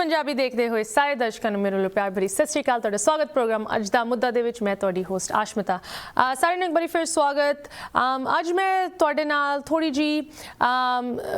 पंजाबी देखते हुए सारे दर्शकों ਨੂੰ ਮੇਰੇ ਵੱਲੋਂ ਪਿਆਰ ਭਰੀ ਸਤਿ ਸ਼੍ਰੀ ਅਕਾਲ। ਤੁਹਾਡਾ ਸਵਾਗਤ ਪ੍ਰੋਗਰਾਮ ਅੱਜ ਦਾ ਮੁੱਦਾ ਦੇ ਵਿੱਚ। ਮੈਂ ਤੁਹਾਡੀ ਹੋਸਟ ਆਸ਼ਮਿਤਾ। ਸਾਰਿਆਂ ਨੂੰ ਇੱਕ ਵਾਰੀ ਫਿਰ ਸਵਾਗਤ। ਅੱਜ ਮੈਂ ਤੁਹਾਡੇ ਨਾਲ ਥੋੜੀ ਜੀ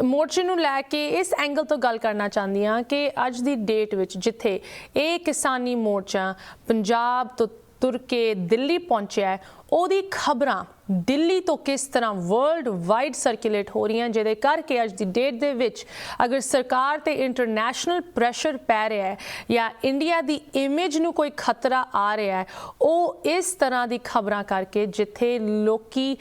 ਮੋਰਚੇ ਨੂੰ ਲੈ ਕੇ ਇਸ ਐਂਗਲ ਤੋਂ ਗੱਲ ਕਰਨਾ ਚਾਹੁੰਦੀ ਹਾਂ ਕਿ ਅੱਜ ਦੀ ਡੇਟ ਵਿੱਚ ਜਿੱਥੇ ਇਹ ਕਿਸਾਨੀ ਮੋਰਚਾ ਪੰਜਾਬ ਤੋਂ ਤੁਰ ਕੇ ਦਿੱਲੀ ਪਹੁੰਚਿਆ ਹੈ, ਉਹਦੀ ਖਬਰਾਂ ਦਿੱਲੀ ਤੋਂ ਕਿਸ ਤਰ੍ਹਾਂ ਵਰਲਡ ਵਾਈਡ ਸਰਕੂਲੇਟ ਹੋ ਰਹੀਆਂ, ਜਿਹਦੇ ਕਰਕੇ ਅੱਜ ਦੀ ਡੇਟ ਦੇ ਵਿੱਚ ਅਗਰ ਸਰਕਾਰ ਤੇ ਇੰਟਰਨੈਸ਼ਨਲ ਪ੍ਰੈਸ਼ਰ ਪੈ ਰਿਹਾ ਹੈ ਜਾਂ ਇੰਡੀਆ ਦੀ ਇਮੇਜ ਨੂੰ ਕੋਈ ਖਤਰਾ ਆ ਰਿਹਾ ਹੈ, ਉਹ ਇਸ ਤਰ੍ਹਾਂ ਦੀ ਖਬਰਾਂ ਕਰਕੇ ਜਿੱਥੇ ਲੋਕੀ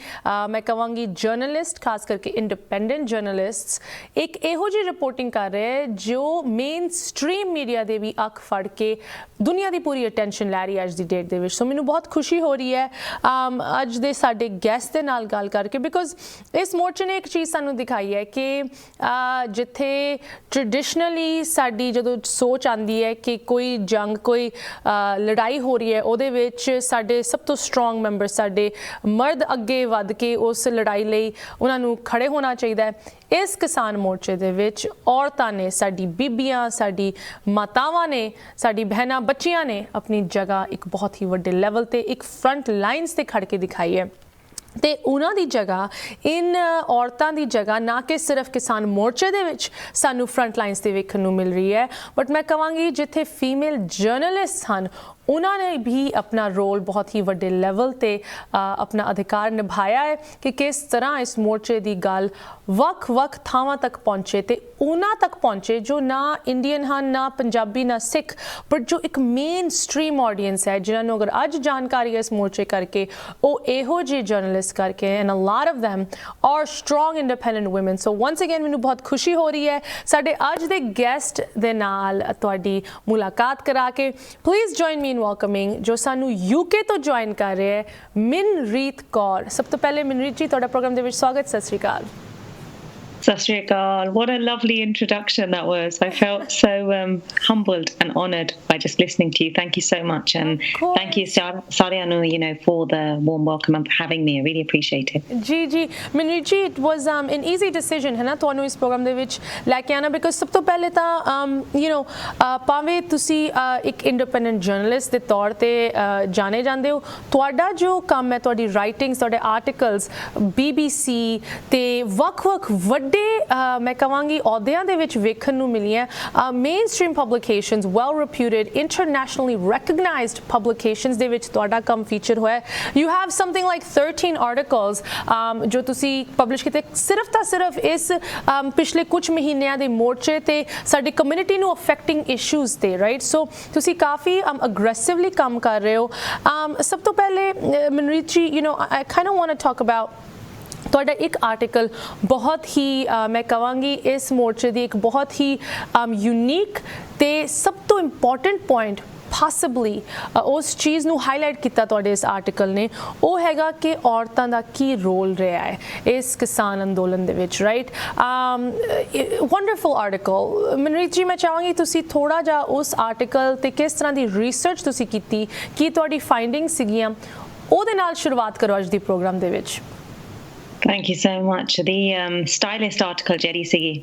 ਮੈਂ ਕਹਾਂਗੀ ਜਰਨਲਿਸਟ, ਖਾਸ ਕਰਕੇ ਇੰਡੀਪੈਂਡੈਂਟ ਜਰਨਲਿਸਟਸ ਇੱਕ ਇਹੋ ਜਿਹੀ ਰਿਪੋਰਟਿੰਗ ਕਰ ਰਹੇ ਹੈ ਜੋ ਮੇਨ ਸਟ੍ਰੀਮ ਮੀਡੀਆ ਦੇ ਵੀ ਅੱਖ ਫੜ ਕੇ ਦੁਨੀਆ ਦੀ ਪੂਰੀ ਅਟੈਂਸ਼ਨ ਲੈ ਰਹੀ ਹੈ ਅੱਜ ਦੀ ਡੇਟ ਦੇ ਵਿੱਚ। ਸੋ ਮੈਨੂੰ ਬਹੁਤ ਖੁਸ਼ੀ ਹੋ ਰਹੀ ਹੈ ਅੱਜ ਦੇ ਸਾਡੇ ਗੈਸਟ ਦੇ ਨਾਲ ਗੱਲ ਕਰਕੇ, ਬਿਕੋਜ਼ ਇਸ ਮੋਰਚੇ ਨੇ ਇੱਕ ਚੀਜ਼ ਸਾਨੂੰ ਦਿਖਾਈ ਹੈ ਕਿ ਜਿੱਥੇ ਟ੍ਰੈਡੀਸ਼ਨਲੀ ਸਾਡੀ ਜਦੋਂ ਸੋਚ ਆਉਂਦੀ ਹੈ ਕਿ ਕੋਈ ਜੰਗ, ਕੋਈ ਲੜਾਈ ਹੋ ਰਹੀ ਹੈ, ਉਹਦੇ ਵਿੱਚ ਸਾਡੇ ਸਭ ਤੋਂ ਸਟਰੋਂਗ ਮੈਂਬਰ, ਸਾਡੇ ਮਰਦ ਅੱਗੇ ਵੱਧ ਕੇ ਉਸ ਲੜਾਈ ਲਈ ਉਹਨਾਂ ਨੂੰ ਖੜੇ ਹੋਣਾ ਚਾਹੀਦਾ ਹੈ। ਇਸ ਕਿਸਾਨ ਮੋਰਚੇ ਦੇ ਵਿੱਚ ਔਰਤਾਂ ਨੇ, ਸਾਡੀ ਬੀਬੀਆਂ, ਸਾਡੀ ਮਾਤਾਵਾਂ ਨੇ, ਸਾਡੀ ਬਹਿਨਾਂ ਬੱਚੀਆਂ ਨੇ ਆਪਣੀ ਜਗ੍ਹਾ ਇੱਕ ਬਹੁਤ ਹੀ ਵੱਡੇ ਲੈਵਲ ਤੇ ਇੱਕ ਫਰੰਟ ਲਾਈਨਸ ਤੇ ਖੜ ਕੇ ਦਿਖਾਈ ਹੈ। ਤੇ ਉਹਨਾਂ ਦੀ ਜਗ੍ਹਾ, ਇਨ ਔਰਤਾਂ ਦੀ ਜਗ੍ਹਾ ਨਾ ਕਿ ਸਿਰਫ ਕਿਸਾਨ ਮੋਰਚੇ ਦੇ ਵਿੱਚ ਸਾਨੂੰ ਫਰੰਟ ਲਾਈਨਸ ਤੇ ਵੇਖਣ ਨੂੰ ਮਿਲ ਰਹੀ ਹੈ, ਬਟ ਮੈਂ ਕਹਾਂਗੀ ਜਿੱਥੇ ਫੀਮੇਲ ਜਰਨਲਿਸਟ ਹਨ ਉਹਨਾਂ ਨੇ ਵੀ ਆਪਣਾ ਰੋਲ ਬਹੁਤ ਹੀ ਵੱਡੇ ਲੈਵਲ ਤੇ ਆਪਣਾ ਅਧਿਕਾਰ ਨਿਭਾਇਆ ਹੈ ਕਿ ਕਿਸ ਤਰ੍ਹਾਂ ਇਸ ਮੋਰਚੇ ਦੀ ਗੱਲ ਵੱਖ-ਵੱਖ ਥਾਵਾਂ ਤੱਕ ਪਹੁੰਚੇ ਤੇ ਉਹਨਾਂ ਤੱਕ ਪਹੁੰਚੇ ਜੋ ਨਾ ਇੰਡੀਅਨ ਹਨ, ਨਾ ਪੰਜਾਬੀ, ਨਾ ਸਿੱਖ, ਬਟ ਜੋ ਇੱਕ ਮੇਨ ਸਟ੍ਰੀਮ ਆਡੀਅנס ਹੈ ਜਿਨ੍ਹਾਂ ਨੂੰ ਅਗਰ ਅੱਜ ਜਾਣਕਾਰੀ ਹੈ ਇਸ ਮੋਰਚੇ ਕਰਕੇ, ਉਹ ਇਹੋ ਜਿਹੇ ਜਰਨਲਿਸਟ ਕਰਕੇ, and a lot of them are strong independent women। So once again ਮੈਨੂੰ ਬਹੁਤ ਖੁਸ਼ੀ ਹੋ ਰਹੀ ਹੈ ਸਾਡੇ ਅੱਜ ਦੇ ਗੈਸਟ ਦੇ ਨਾਲ ਤੁਹਾਡੀ ਮੁਲਾਕਾਤ ਕਰਾ ਕੇ। ਪਲੀਜ਼ ਜੁਆਇਨ ਮੀ ਵੈਲਕਮਿੰਗ ਜੋ ਸਾਨੂੰ ਯੂਕੇ ਤੋਂ ਜੁਆਇਨ ਕਰ ਰਹੇ ਹੈ, ਮਨਰੀਤ ਕੌਰ। ਸਭ ਤੋਂ ਪਹਿਲੇ ਮਨਰੀਤ ਜੀ, ਤੁਹਾਡਾ ਪ੍ਰੋਗਰਾਮ ਦੇ ਵਿੱਚ ਸਵਾਗਤ। ਸਤਿ ਸ਼੍ਰੀ ਅਕਾਲ। Sat Sri Akal. What a lovely introduction that was. I felt so humbled and honoured by just listening to you. Thank you so much, and thank you, Sarianu, for the warm welcome and for having me. I really appreciate it. Ji Manjeet ji, it was an easy decision है ना ਤੁਹਾਨੂੰ ਇਸ programme ਦੇ ਵਿੱਚ ਲੈ ਕੇ ਆਣਾ, because ਸਭ ਤੋਂ ਪਹਿਲੇ ਤਾਂ ਭਾਵੇਂ ਤੁਸੀਂ ਇੱਕ ਇੰਡੀਪੈਂਡੈਂਟ ਜਰਨਲਿਸਟ ਦੇ ਤੌਰ ਤੇ ਜਾਣੇ ਜਾਂਦੇ ਹੋ, ਤੁਹਾਡਾ ਜੋ ਕੰਮ ਹੈ, ਤੁਹਾਡੀ ਰਾਈਟਿੰਗਸ, ਤੁਹਾਡੇ ਆਰਟੀਕਲਸ BBC ਤੇ ਵੱਖ-ਵੱਖ ਵੱਡੇ ਮੈਂ ਕਹਾਂਗੀ ਅਹੁਦਿਆਂ ਦੇ ਵਿੱਚ ਵੇਖਣ ਨੂੰ ਮਿਲੀਆਂ। Mainstream publications, well reputed, internationally recognised publications ਦੇ ਵਿੱਚ ਤੁਹਾਡਾ ਕੰਮ ਫੀਚਰ ਹੋਇਆ। You have something like 13 articles ਜੋ ਤੁਸੀਂ ਪਬਲਿਸ਼ ਕੀਤੇ ਸਿਰਫ ਤਾਂ ਸਿਰਫ ਇਸ ਪਿਛਲੇ ਕੁਝ ਮਹੀਨਿਆਂ ਦੇ ਮੋਰਚੇ ਤੇ ਸਾਡੀ ਕਮਿਊਨਿਟੀ ਨੂੰ ਅਫੈਕਟਿੰਗ ਇਸ਼ੂਜ਼ ਤੇ, ਰਾਈਟ? ਸੋ ਤੁਸੀਂ ਕਾਫੀ ਅਗਰੈਸਿਵਲੀ ਕੰਮ ਕਰ ਰਹੇ ਹੋ। ਸਭ ਤੋਂ ਪਹਿਲੇ ਮਨਰੀਤ ਜੀ, I kind of want to talk about ਤੁਹਾਡਾ ਇੱਕ ਆਰਟੀਕਲ ਬਹੁਤ ਹੀ ਮੈਂ ਕਹਾਂਗੀ ਇਸ ਮੋਰਚੇ ਦੀ ਇੱਕ ਬਹੁਤ ਹੀ ਯੂਨੀਕ ਤੇ ਸਭ ਤੋਂ ਇੰਪੋਰਟੈਂਟ ਪੁਆਇੰਟ possibly ਉਸ ਚੀਜ਼ ਨੂੰ ਹਾਈਲਾਈਟ ਕੀਤਾ ਤੁਹਾਡੇ ਇਸ ਆਰਟੀਕਲ ਨੇ, ਉਹ ਹੈਗਾ ਕਿ ਔਰਤਾਂ ਦਾ ਕੀ ਰੋਲ ਰਿਹਾ ਹੈ ਇਸ ਕਿਸਾਨ ਅੰਦੋਲਨ ਦੇ ਵਿੱਚ, ਰਾਈਟ? Wonderful article. ਮਨਰੀਤ ਜੀ, ਮੈਂ ਚਾਹਾਂਗੀ ਤੁਸੀਂ ਥੋੜਾ ਜਿਹਾ ਉਸ ਆਰਟੀਕਲ ਤੇ ਕਿਸ ਤਰ੍ਹਾਂ ਦੀ ਰਿਸਰਚ ਤੁਸੀਂ ਕੀਤੀ, ਕੀ ਤੁਹਾਡੀ ਫਾਈਂਡਿੰਗ ਸੀਗੀਆਂ, ਉਹਦੇ ਨਾਲ ਸ਼ੁਰੂਆਤ ਕਰੋ ਅੱਜ ਦੀ ਪ੍ਰੋਗਰਾਮ ਦੇ ਵਿੱਚ। Thank you so much. The stylist article, Jerry Sigi,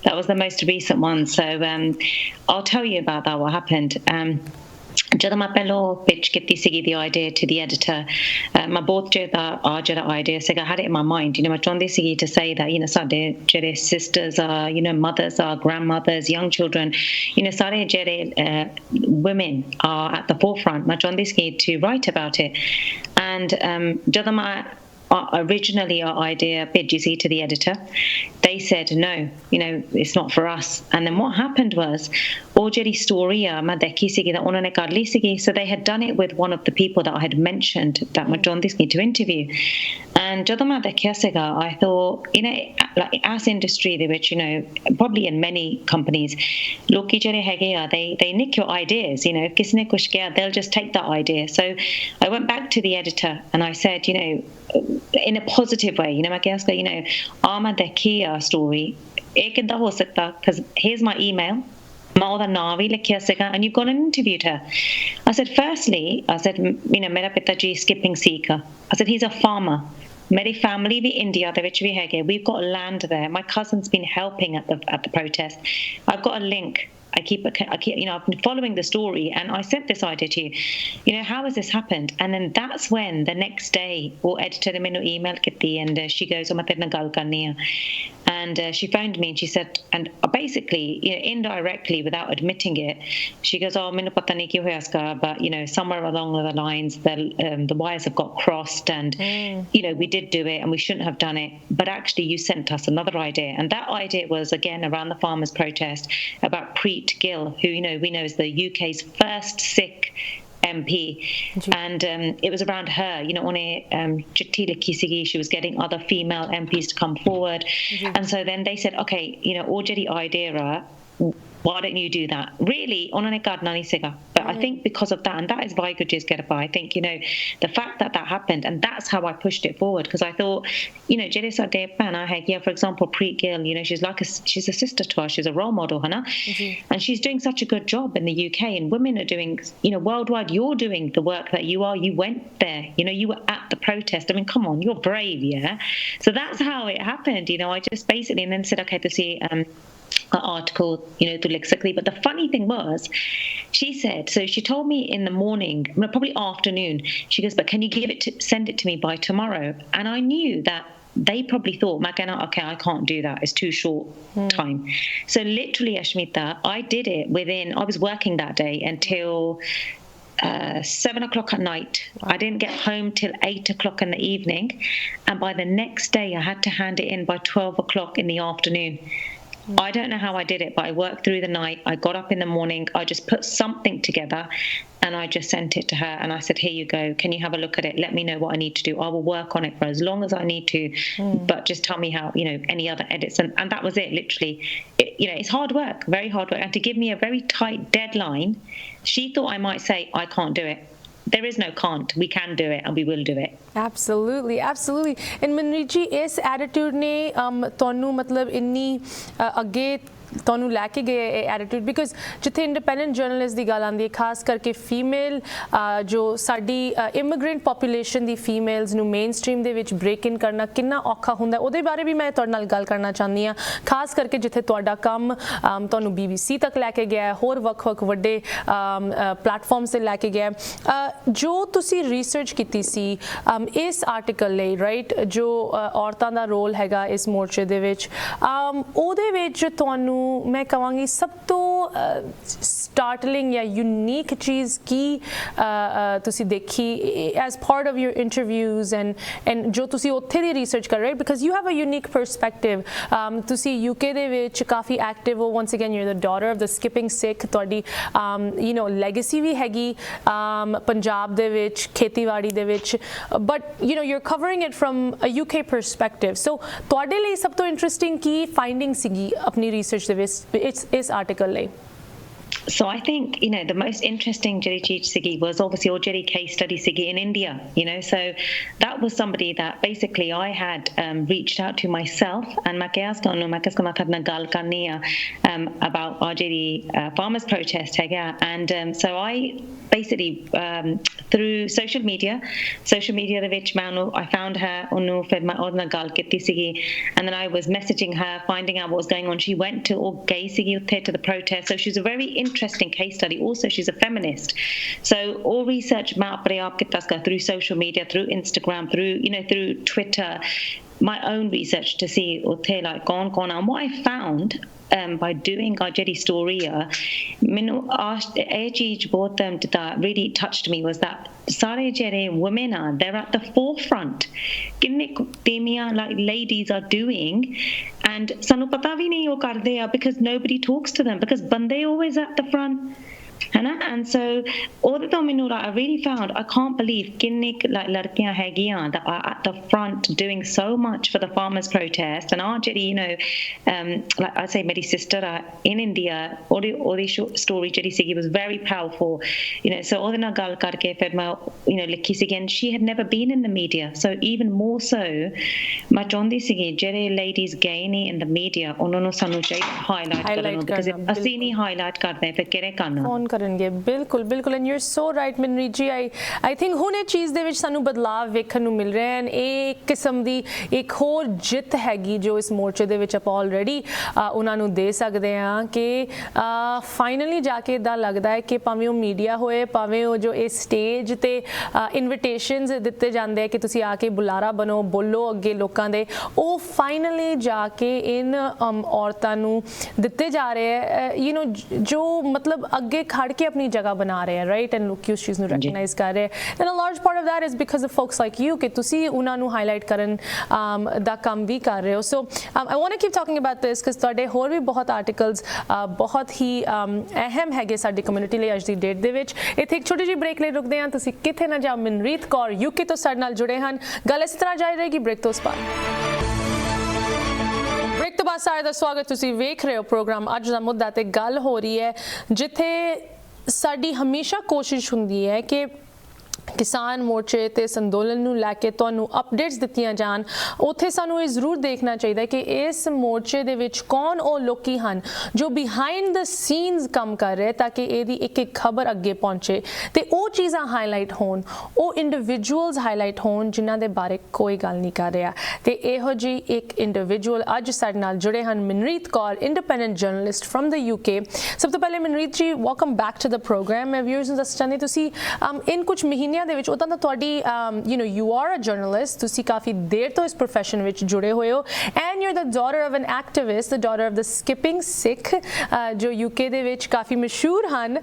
that was the most recent one. So I'll tell you about that, what happened. ਜਦੋਂ ਮੈਂ ਪਹਿਲੋਂ pitch ਕੀਤੀ ਸੀਗੀ the idea to the editor, ਮੈਂ ਬਹੁਤ ਜਿਹੜਾ idea ਸੀਗਾ, had it in my mind, ਮੈਂ ਚਾਹੁੰਦੀ ਸੀਗੀ to say that ਸਾਡੇ ਜਿਹੜੇ sisters are, mothers are, grandmothers, young children, ਸਾਰੇ ਜਿਹੜੇ women are at the forefront. ਮੈਂ ਚਾਹੁੰਦੀ ਸੀਗੀ to write about it, and ਜਦੋਂ ਮੈਂ originally our idea pitched to the editor, they said no, it's not for us. And then what happened was ਉਹ ਜਿਹੜੀ story ਮੈਂ ਦੇਖੀ ਸੀਗੀ ਤਾਂ ਉਹਨਾਂ ਨੇ ਕਰ ਲਈ ਸੀਗੀ, so they had done it with one of the people that I had mentioned that ਮੈਂ ਚਾਹੁੰਦੀ ਸੀ to interview. And ਜਦੋਂ ਮੈਂ ਦੇਖਿਆ ਸੀਗਾ, I thought, like as industry ਦੇ ਵਿੱਚ, probably in many companies, ਲੋਕੀ ਜਿਹੜੇ ਹੈਗੇ ਆ, they nick your ideas, ਕਿਸੇ ਨੇ ਕੁਛ ਕਿਹਾ, they'll just take that idea. So I went back to the editor and I said, in a positive way, ਮੈਂ ਕਿਹਾ ਸੀਗਾ, ਮੈਂ ਦੇਖੀ ਆ story, ਇਹ ਕਿੱਦਾਂ ਹੋ ਸਕਦਾ, because here's my email, ਮੈਂ ਉਹਦਾ ਨਾਂ ਵੀ ਲਿਖਿਆ ਸੀਗਾ, and you've gone and interviewed her. I said, firstly, ਮੇਰਾ ਪਿਤਾ ਜੀ skipping seeker. I said, he's a farmer. ਮੇਰੀ family ਵੀ ਇੰਡੀਆ ਦੇ ਵਿੱਚ ਵੀ ਹੈਗੇ. We've got land there. My cousin's been helping at the protest. I've got a link. I keep, I've been following the story, and I sent this idea to you. How has this happened? And then that's when the next day, or editor ne menu email kiti, and she goes, "Oh, main tere naal gall karni hai." And she phoned me and she said, and basically, indirectly, without admitting it, she goes, "Oh, mainu pata nahi ki hoya iska, but somewhere along the lines, the wires have got crossed, and we did do it, and we shouldn't have done it. But actually, you sent us another idea, and that idea was again around the farmers' protest about Preet Gill, who we know is the UK's first Sikh MP, and it was around her. Chitti likhi sigi, she was getting other female MPs to come forward, and so then they said, okay, already idea. Why don't you do that? Really, onane karna nahi siga. But I think because of that, and that is why Gurjeet Gerpa, I think, the fact that happened, and that's how I pushed it forward, because I thought, jere sade bhana hai, for example, Preet Gill, she's a sister to us, she's a role model, and she's doing such a good job in the UK, and women are doing, worldwide, you're doing the work that you went there, you were at the protest. I mean, come on, you're brave, yeah? So that's how it happened, I just basically, and then said, okay, to see, an article, to lexically. But the funny thing was, she said, so she told me in the morning, probably afternoon, she goes, but can you send it to me by tomorrow? And I knew that they probably thought, okay, I can't do that. It's too short time. So literally, Ashmita, I did it I was working that day until 7 o'clock at night. I didn't get home till 8 o'clock in the evening. And by the next day, I had to hand it in by 12 o'clock in the afternoon. I don't know how I did it, but I worked through the night. I got up in the morning. I just put something together and I just sent it to her. And I said, here you go. Can you have a look at it? Let me know what I need to do. I will work on it for as long as I need to. But just tell me how, any other edits. And that was it, literally. It's hard work, very hard work. And to give me a very tight deadline, she thought I might say, I can't do it. There is no can't. We can do it and we will do it. Absolutely, absolutely. And Manjeet ji, is attitude ne tonu matlab inni agge ਤੁਹਾਨੂੰ ਲੈ ਕੇ ਗਏ ਇਹ attitude because ਜਿੱਥੇ independent journalist ਦੀ ਗੱਲ ਆਉਂਦੀ ਹੈ ਖਾਸ ਕਰਕੇ ਫੀਮੇਲ ਜੋ ਸਾਡੀ ਇਮੀਗ੍ਰੈਂਟ ਪੋਪੂਲੇਸ਼ਨ ਦੀ ਫੀਮੇਲਸ ਨੂੰ ਮੇਨ ਸਟ੍ਰੀਮ ਦੇ ਵਿੱਚ ਬ੍ਰੇਕ ਇਨ ਕਰਨਾ ਕਿੰਨਾ ਔਖਾ ਹੁੰਦਾ ਉਹਦੇ ਬਾਰੇ ਵੀ ਮੈਂ ਤੁਹਾਡੇ ਨਾਲ ਗੱਲ ਕਰਨਾ ਚਾਹੁੰਦੀ ਹਾਂ ਖਾਸ ਕਰਕੇ ਜਿੱਥੇ ਤੁਹਾਡਾ ਕੰਮ ਤੁਹਾਨੂੰ BBC ਤੱਕ ਲੈ ਕੇ ਗਿਆ ਹੋਰ ਵੱਖ-ਵੱਖ ਵੱਡੇ ਪਲੇਟਫਾਰਮਸ ਤੇ ਲੈ ਕੇ ਗਿਆ ਜੋ ਤੁਸੀਂ ਰਿਸਰਚ ਕੀਤੀ ਸੀ ਇਸ ਆਰਟੀਕਲ ਲਈ ਰਾਈਟ ਜੋ ਔਰਤਾਂ ਦਾ ਰੋਲ ਹੈਗਾ ਇਸ ਮੋਰਚੇ ਦੇ ਵਿੱਚ ਉਹਦੇ ਵਿੱਚ ਤੁਹਾਨੂੰ मैं कहांगी सब तो startling या unique चीज़ की तुसी देखी as part of your interviews and जो तुसी उत्थे दी research कर रहे because you have a unique perspective तुसी UK दे विच काफ़ी active हो once again you're the daughter of the skipping Sikh तुहाडी legacy भी हैगी पंजाब दे विच खेतीबाड़ी दे विच but you're covering it from a UK perspective so तुहाडे लिए सब तो interesting की finding सीगी अपनी research it's article lay. So I think, the most interesting Jiri Sigi was obviously Jiri case study Sigi in India, so that was somebody that basically I had reached out to myself and about Jiri farmers protest and so I basically through social media the which I found her and then I was messaging her finding out what was going on. She went to all gay Sigi to the protest, so she's a very interesting case study. Also, she's a feminist. So all research through social media, through Instagram, through Twitter, my own research to see like gone. And what I found by doing our Jedi story, that really touched me was that Sare Jedi women they're at the forefront. Like ladies are doing, and sanu pata bhi nahi wo karde because nobody talks to them because bande always at the front. And so all the I really found I can't believe like ladkiyan hagiyan that are at the front doing so much for the farmers protest and our like I say my sister in India all the story Jiri Sigi was very powerful so all the gal karke fir likhi sigi and she had never been in the media so even more so ma chaundi sigi jere ladies gaini in the media ਉਹਨਾਂ ਨੂੰ ਸਾਨੂੰ ਚਾਹੀਦਾ highlight ਕਰਨ because ਅਸੀਂ ਨਹੀਂ highlight ਕਰਦੇ ਫਿਰ ਕਿਹੜੇ ਕਰਨ ਕੌਣ ਕਰਨਗੇ ਬਿਲਕੁਲ ਬਿਲਕੁਲ and you are so right Manreet ਜੀ ਆਈ ਥਿੰਕ ਹੁਣ ਇਹ ਚੀਜ਼ ਦੇ ਵਿੱਚ ਸਾਨੂੰ ਬਦਲਾਅ ਵੇਖਣ ਨੂੰ ਮਿਲ ਰਿਹਾ ਹੈ ਇਹ ਇੱਕ ਕਿਸਮ ਦੀ ਇੱਕ ਹੋਰ ਜਿੱਤ ਹੈਗੀ ਜੋ ਇਸ ਮੋਰਚੇ ਦੇ ਵਿੱਚ ਆਪਾਂ ਆਲਰੇਡੀ ਉਹਨਾਂ ਨੂੰ ਦੇ ਸਕਦੇ ਹਾਂ ਕਿ ਫਾਈਨਲੀ ਜਾ ਕੇ ਇੱਦਾਂ ਲੱਗਦਾ ਹੈ ਕਿ ਭਾਵੇਂ ਉਹ ਮੀਡੀਆ ਹੋਏ ਭਾਵੇਂ ਉਹ ਜੋ ਇਸ ਸਟੇਜ ਤੇ ਇਨਵੀਟੇਸ਼ਨਸ ਦਿੱਤੇ ਜਾਂਦੇ ਆ ਕਿ ਤੁਸੀਂ ਆ ਕੇ ਬੁਲਾਰਾ ਬਣੋ ਬੋਲੋ ਅੱਗੇ ਲੋਕਾਂ ਦੇ ਉਹ ਫਾਈਨਲੀ ਜਾ ਕੇ ਇਨ ਔਰਤਾਂ ਨੂੰ ਦਿੱਤੇ ਜਾ ਰਹੇ ਹੈ ਯੂ نو ਜੋ ਮਤਲਬ ਅੱਗੇ ਖੜ ਕੇ ਆਪਣੀ ਜਗ੍ਹਾ ਬਣਾ ਰਹੇ ਹੈ ਰਾਈਟ ਐਂਡ ਲੋਕੀ ਉਸ ਚੀਜ਼ ਨੂੰ ਰੈਕਗਨਾਈਜ਼ ਕਰ ਰਹੇ and a large part of that is because of focus like you ਕਿ ਤੁਸੀਂ ਉਹਨਾਂ ਨੂੰ ਹਾਈਲਾਈਟ ਕਰਨ ਦਾ ਕੰਮ ਵੀ ਕਰ ਰਹੇ ਹੋ so I want to keep talking about this because ਤੁਹਾਡੇ ਹੋਰ ਵੀ ਬਹੁਤ ਆਰਟੀਕਲਸ ਬਹੁਤ ਹੀ ਅਹਿਮ ਹੈਗੇ ਸਾਡੀ ਕਮਿਊਨਿਟੀ ਲਈ ਅੱਜ ਦੀ ਡੇਟ ਦੇ ਵਿੱਚ ਇੱਥੇ ਇੱਕ ਛੋਟੀ ਜਿਹੀ ਬ੍ਰੇਕ ਲਈ ਰੁਕਦੇ ਹਾਂ ਤੁਸੀਂ ਕਿੱਥੇ ਨਾ ਜਾਓ ਮਨਰੀਤ ਕੌਰ ਯੂਕੇ ਤੋਂ ਸਾਡੇ ਨਾਲ ਜੁੜੇ ਹਨ ਗੱਲ ਇਸ ਤਰ੍ਹਾਂ ਜਾਰੀ ਰਹੇਗੀ ਬ੍ਰੇਕ ਤੋਂ ਬਾਅਦ ਬ੍ਰੇਕ ਤੋਂ ਬਾਅਦ ਸਾਰੇ ਦਾ ਸਵਾਗਤ ਤੁਸੀਂ ਵੇਖ ਰਹੇ ਹੋ ਪ੍ਰੋਗਰਾਮ ਅੱਜ ਦਾ ਮੁੱਦਾ ਤੇ ਗੱਲ ਹੋ ਰਹੀ ਹੈ ਜਿੱਥੇ ਸਾਡੀ ਹਮੇਸ਼ਾ ਕੋਸ਼ਿਸ਼ ਹੁੰਦੀ ਹੈ ਕਿ ਕਿਸਾਨ ਮੋਰਚੇ ਤੇ ਅੰਦੋਲਨ ਨੂੰ ਲੈ ਕੇ ਤੁਹਾਨੂੰ ਅਪਡੇਟਸ ਦਿੱਤੀਆਂ ਜਾਣ ਉੱਥੇ ਸਾਨੂੰ ਇਹ ਜ਼ਰੂਰ ਦੇਖਣਾ ਚਾਹੀਦਾ ਕਿ ਇਸ ਮੋਰਚੇ ਦੇ ਵਿੱਚ ਕੌਣ ਉਹ ਲੋਕੀ ਹਨ ਜੋ ਬਿਹਾਈਂਡ ਦ ਸੀਨਸ ਕੰਮ ਕਰ ਰਹੇ ਤਾਂ ਕਿ ਇਹਦੀ ਇੱਕ ਇੱਕ ਖਬਰ ਅੱਗੇ ਪਹੁੰਚੇ ਤੇ ਉਹ ਚੀਜ਼ਾਂ ਹਾਈਲਾਈਟ ਹੋਣ ਉਹ ਇੰਡੀਵਿਜੂਅਲਸ ਹਾਈਲਾਈਟ ਹੋਣ ਜਿਨ੍ਹਾਂ ਦੇ ਬਾਰੇ ਕੋਈ ਗੱਲ ਨਹੀਂ ਕਰ ਰਿਹਾ ਤੇ ਇਹੋ ਜੀ ਇੱਕ ਇੰਡੀਵਿਜੂਅਲ ਅੱਜ ਸਾਡੇ ਨਾਲ ਜੁੜੇ ਹਨ Manreet Kaur independent journalist from the UK ਸਭ ਤੋਂ ਪਹਿਲੇ Manreet ji welcome back to the program ਮੈਂ ਵਿਊਅਰਸ ਨੂੰ ਦੱਸਣਾ ਚਾਹੁੰਦੀ ਤੁਸੀਂ ਇਨ ਕੁਝ ਮਹੀਨਿਆਂ ਦੇ ਵਿੱਚ ਉਦਾਂ ਤਾਂ ਤੁਹਾਡੀ you نو you are a journalist ਤੁਸੀਂ ਕਾਫੀ ਦੇਰ ਤੋਂ ਇਸ profession ਵਿੱਚ ਜੁੜੇ ਹੋਏ ਹੋ and you are the daughter of an activist the daughter of the skipping Sikh ਜੋ ਯੂਕੇ ਦੇ ਵਿੱਚ ਕਾਫੀ ਮਸ਼ਹੂਰ ਹਨ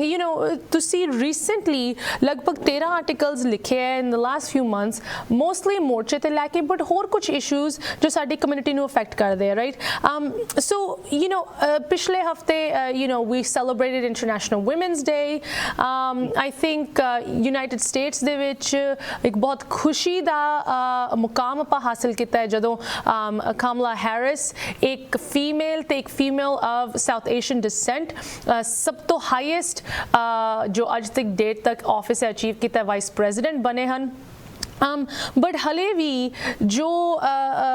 ਯੂ نو ਤੁਸੀਂ ਰੀਸੈਂਟਲੀ ਲਗਭਗ 13 ਆਰਟੀਕਲਸ ਲਿਖੇ ਹੈ in the last few months mostly ਮੋਰਚੇ ਤੇ ਲੈ ਕੇ ਬਟ ਹੋਰ ਕੁਝ ਇਸ਼ੂਜ਼ ਜੋ ਸਾਡੀ ਕਮਿਊਨਿਟੀ ਨੂੰ ਅਫੈਕਟ ਕਰਦੇ ਆ ਰਾਈਟ ਸੋ ਯੂ نو ਪਿਛਲੇ ਹਫਤੇ you نو we celebrated International Women's Day I think United States ਦੇ ਵਿੱਚ ਇੱਕ ਬਹੁਤ ਖੁਸ਼ੀ ਦਾ ਮੁਕਾਮ ਆਪਾਂ ਹਾਸਲ ਕੀਤਾ ਹੈ ਜਦੋਂ ਕਮਲਾ ਹੈਰਿਸ ਇੱਕ ਫੀਮੇਲ ਤੇ ਇੱਕ female of south Asian dissent ਸਭ ਤੋਂ ਹਾਈਐਸਟ ਜੋ ਅੱਜ ਤੱਕ ਡੇਟ ਤੱਕ ਆਫਿਸ ਅਚੀਵ ਕੀਤਾ ਵਾਈਸ ਪ੍ਰੈਜ਼ੀਡੈਂਟ ਬਣੇ ਹਨ ਬਟ ਹਲੇ ਵੀ ਜੋ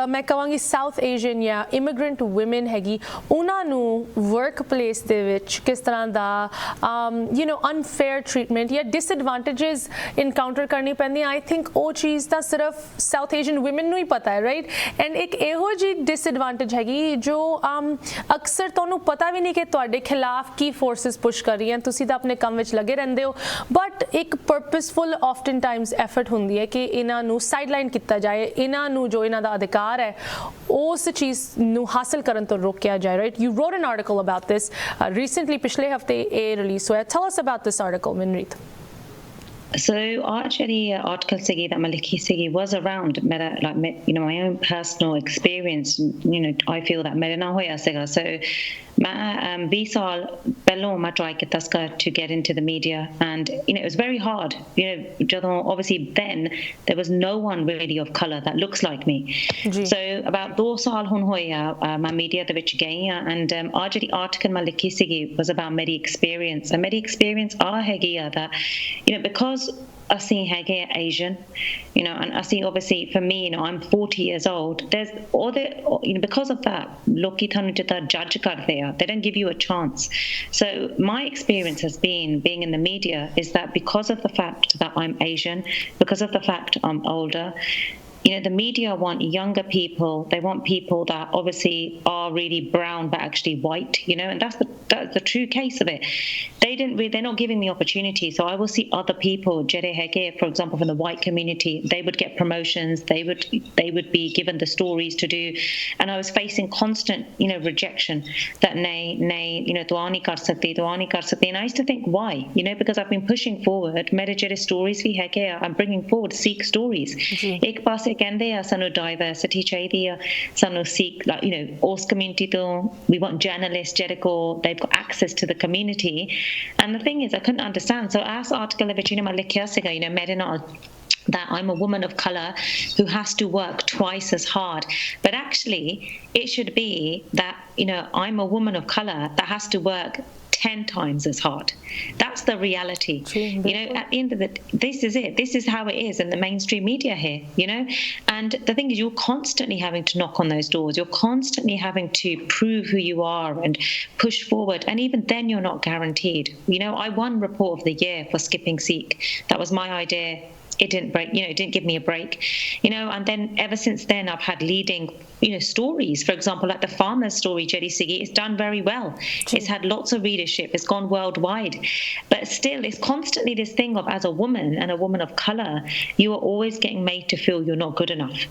ਮੈਂ ਕਹਾਂਗੀ ਸਾਊਥ ਏਸ਼ੀਅਨ ਜਾਂ ਇਮੀਗ੍ਰੈਂਟ ਵੂਮਨ ਹੈਗੀ ਉਹਨਾਂ ਨੂੰ ਵਰਕ ਪਲੇਸ ਦੇ ਵਿੱਚ ਕਿਸ ਤਰ੍ਹਾਂ ਦਾ ਯੂ نو ਅਨਫੇਅਰ ਟ੍ਰੀਟਮੈਂਟ ਜਾਂ ਡਿਸਐਡਵਾਂਟੇਜਸ ਇਨਕਾਊਂਟਰ ਕਰਨੀ ਪੈਂਦੀਆਂ ਆਈ ਥਿੰਕ ਉਹ ਚੀਜ਼ ਤਾਂ ਸਿਰਫ ਸਾਊਥ ਏਸ਼ੀਅਨ ਵੂਮਨ ਨੂੰ ਹੀ ਪਤਾ ਹੈ ਰਾਈਟ ਐਂਡ ਇੱਕ ਇਹੋ ਜਿਹੀ ਡਿਸਐਡਵਾਂਟੇਜ ਹੈਗੀ ਜੋ ਅਕਸਰ ਤੁਹਾਨੂੰ ਪਤਾ ਵੀ ਨਹੀਂ ਕਿ ਤੁਹਾਡੇ ਖਿਲਾਫ ਕੀ ਫੋਰਸਿਸ ਪੁਸ਼ ਕਰ ਰਹੀਆਂ ਤੁਸੀਂ ਤਾਂ ਆਪਣੇ ਕੰਮ ਵਿੱਚ ਲੱਗੇ ਰਹਿੰਦੇ ਹੋ ਬਟ ਇੱਕ ਪਰਪਸਫੁਲ ਆਫਟਨ ਟਾਈਮਸ ਐਫਰਟ ਹੁੰਦੀ ਹੈ ਕਿ ਇਹਨਾਂ ਨੂੰ ਸਾਈਡਲਾਈਨ ਕੀਤਾ ਜਾਏ ਇਹਨਾਂ ਨੂੰ ਜੋ ਇਹਨਾਂ ਦਾ ਅਧਿਕਾਰ ਹੈ ਉਸ ਚੀਜ਼ ਨੂੰ ਹਾਸਲ ਕਰਨ ਤੋਂ ਰੋਕਿਆ ਜਾਏ right you wrote an article about this recently ਪਿਛਲੇ ਹਫਤੇ ਇਹ ਰਿਲੀਜ਼ ਹੋਇਆ tell us about this article Manreet So actually, article Sigi that Maliki Sigi was around, you know, my own personal experience. You know, I feel that Merina Hoya Siga. So, Bisal Bello Matrai Kitaska to get into the media, and you know, it was very hard. You know, obviously then there was no one really of color that looks like me. So about Dosal Hun Hoya, my media the which gaya, and the article Maliki Sigi was about Medi experience. And Medi experience are Hegia that, you know, because ਅਸੀਂ ਹੈਗੇ Asian, you know, and ਅਸੀਂ obviously for me, you know, I'm 40 years old. There's all the, you know, because of that, ਲੋਕੀ ਤੁਹਾਨੂੰ ਜਿੱਦਾਂ judge ਕਰਦੇ ਆ, they don't give you a chance. So my experience has been being in the media is that because of the fact that I'm Asian, because of the fact I'm older, you know, the media want younger people. They want people that obviously are really brown but actually white, you know, and that's the true case of it. They're not giving me opportunity. So I will see other people, Jere Hege, for example, from the white community, they would get promotions, they would be given the stories to do, and I was facing constant, you know, rejection that nay, you know, duani kar sakti, and I used to think why, you know, because I've been pushing forward mere Jere stories vi Hege, I'm bringing forward Sikh stories. Ek paase ਕਹਿੰਦੇ ਆ ਸਾਨੂੰ diversity ਚਾਹੀਦੀ ਆ ਸਾਨੂੰ Sikh, like, you know, ਉਸ community ਤੋਂ we want journalists ਜਿਹੜੇ ਕੋ they've got access to the community, and the thing is I couldn't understand. So as article ਵਿੱਚ, you know, ਮੈਂ ਲਿਖਿਆ ਸੀਗਾ, you know, ਮੇਰੇ ਨਾਲ that I'm a woman of color who has to work twice as hard, but actually it should be that, you know, I'm a woman of color that has to work 10 times as hard. That's the reality. You know, at the end of this is it. This is how it is in the mainstream media here, you know? And the thing is, you're constantly having to knock on those doors. You're constantly having to prove who you are and push forward. And even then, you're not guaranteed. You know, I won Report of the Year for Skipping Sikh. That was my idea. It didn't break, you know, it didn't give me a break, you know, and then ever since then I've had leading, you know, stories, for example, like the farmer's story, Jerry Siggy, it's done very well. It's had lots of readership. It's gone worldwide, but still it's constantly this thing of, as a woman and a woman of color, you are always getting made to feel you're not good enough.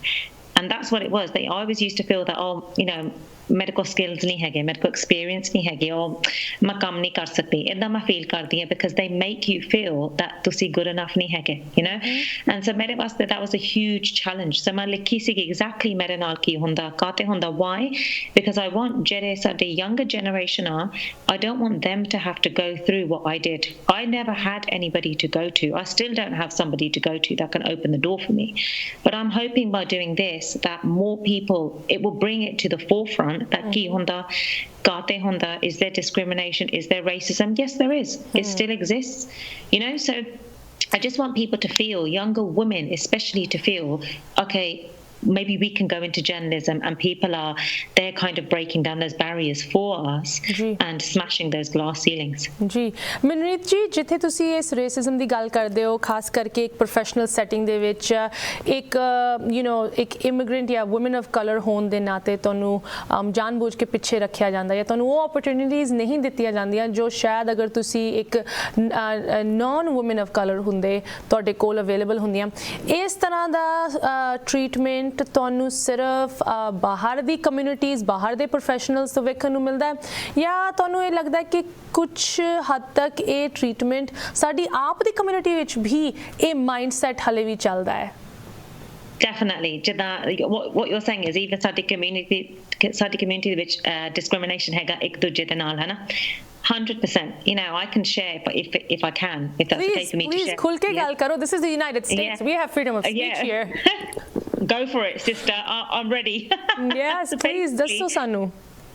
And that's what it was. I always used to feel that, oh, you know, medical skills नहीं हैगे, medical experience नहीं हैगे, और मैं काम नहीं कर सकती, इतना मैं feel करती है, because they make you feel that तुसी good enough नहीं हैगे, you know. And so मेरे वास्ते that was a huge challenge. So मैं लिखी सी exactly मेरे नाल की हुंदा, काते हुंदा. Why? Because I want जेरे साडे younger generation are, I don't want them to have to go through what I did. I never had anybody to go to. I still don't have somebody to go to that can open the door for me. But I'm hoping by doing this that more people, it will bring it to the forefront that ki hunda, kaate hunda, is there discrimination, is there racism? Yes, there is. It still exists, you know. So I just want people to feel, younger women especially, to feel, okay, maybe we can go into journalism and people are, they're kind of breaking down those barriers for us and smashing those glass ceilings. जी मनरीत जी, जिथे तुसी इस racism दी गल करदे हो, खास करके एक professional setting दे विच एक यू नो एक इमिग्रेंट या वुमन ऑफ कलर होने दे नाते तुहानू जानबूझ के पिछे रखिया जांदा या तुहानू वो अपॉर्चुनिटीज़ नहीं दित्तियां जांदियां जो शायद अगर तुसी एक नॉन वुमन ऑफ कलर हुंदे तुहाडे कोल अवेलेबल हुंदियां. इस तरह दा ट्रीटमेंट ਤੁਹਾਨੂੰ ਸਿਰਫ ਬਾਹਰ ਦੀ ਕਮਿਊਨਿਟੀਜ਼, ਬਾਹਰ ਦੇ ਪ੍ਰੋਫੈਸ਼ਨਲਸ ਤੋਂ ਵੇਖਣ ਨੂੰ ਮਿਲਦਾ ਹੈ ਜਾਂ ਤੁਹਾਨੂੰ ਇਹ ਲੱਗਦਾ ਕਿ ਕੁਝ ਹੱਦ ਤੱਕ ਇਹ ਟ੍ਰੀਟਮੈਂਟ ਸਾਡੀ ਆਪ ਦੀ ਕਮਿਊਨਿਟੀ ਵਿੱਚ ਵੀ ਇਹ ਮਾਈਂਡਸੈਟ ਹਲੇ ਵੀ ਚੱਲਦਾ ਹੈ? Definitely. What you're saying is even ਸਾਡੀ community ਦੇ ਵਿੱਚ discrimination ਹੈਗਾ ਇੱਕ ਦੂਜੇ ਦੇ ਨਾਲ, ਹੈ ਨਾ? 100%. You know, I can share if I can, if that's okay for me to share. Please, khul ke gal karo. This is the United States. We have freedom of speech here. Go for it, sister. I'm ready. Yes, please. Dasso sanu.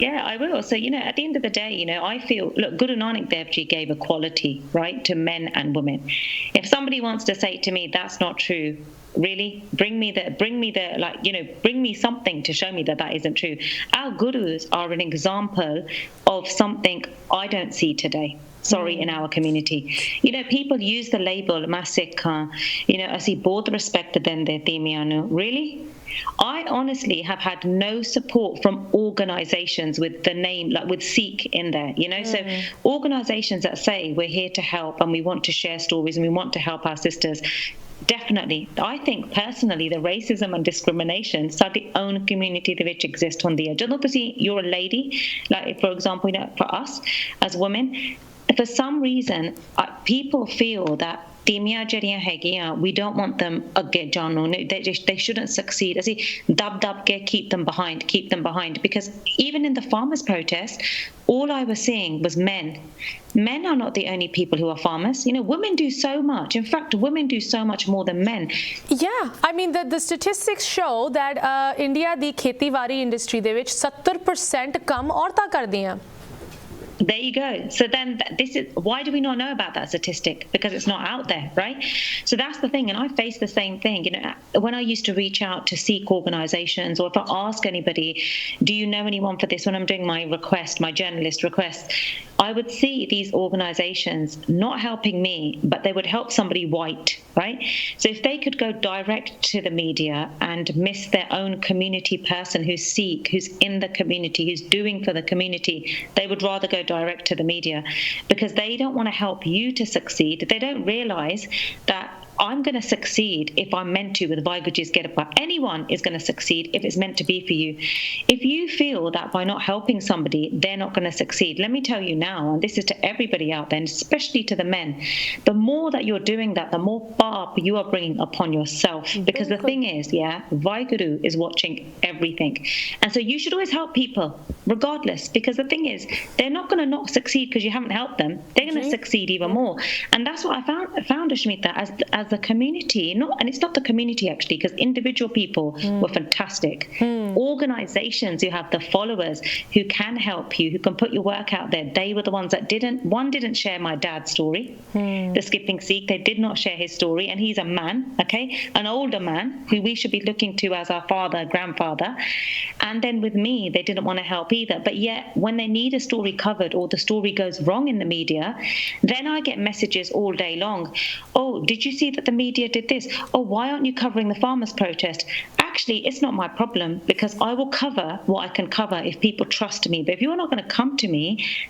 Yeah, I will. So, you know, at the end of the day, you know, I feel, look, Guru Nanak Dev Ji gave equality, right, to men and women. If somebody wants to say to me that's not true, really, bring me like, you know, bring me something to show me that isn't true. Our gurus are an example of something I don't see today. Sorry, in our community. You know, people use the label Masik, you know, as he both respected them, their Thimianu. Really? I honestly have had no support from organizations with the name, like with Sikh in there, you know. So organizations that say we're here to help and we want to share stories and we want to help our sisters. Definitely. I think personally the racism and discrimination the own community which exist on the edge. You're a lady, like for example, you know, for us as women, for some reason people feel that we don't want them they shouldn't succeed. I see keep them behind, because even in the farmers' protest, all I was seeing was men are not the only people who are farmers. You know, women do so much. In fact, women do so much more than men. Yeah, I mean the statistics show that India the khetiwari industry de vich 70% kam औरतां करदियां. There you go. So then this is, why do we not know about that statistic? Because it's not out there, right? So that's the thing. And I face the same thing. You know, when I used to reach out to Sikh organizations, or if I ask anybody, do you know anyone for this, when I'm doing my request, my journalist request, I would see these organizations not helping me, but they would help somebody white, right? So if they could go direct to the media and miss their own community person who's Sikh, who's in the community, who's doing for the community, they would rather go direct to the media, because they don't want to help you to succeed. They don't realize that I'm going to succeed if I'm meant to with Vaiguruji's Get Up. Anyone is going to succeed if it's meant to be for you. If you feel that by not helping somebody, they're not going to succeed, let me tell you now, and this is to everybody out there, and especially to the men, the more that you're doing that, the more barb you are bringing upon yourself. Because the thing is, yeah, Vaiguru is watching everything. And so you should always help people, regardless, because the thing is, they're not going to not succeed because you haven't helped them. They're going to succeed even more. And that's what I found Ashmita, as the community, and it's not the community actually, because individual people were fantastic. organizations who have the followers who can help you, who can put your work out there, they were the ones that didn't share my dad's story, the skipping Sikh. They did not share his story, and he's a man, okay, an older man who we should be looking to as our father, grandfather. And then with me, they didn't want to help either. But yet, when they need a story covered or the story goes wrong in the media, then I get messages all day long. Oh, did you see that the media did this? Oh, why aren't you covering the farmers' protest? Actually, it's not my problem, because I will cover what I can cover if people trust me. But if you're not going to come to me,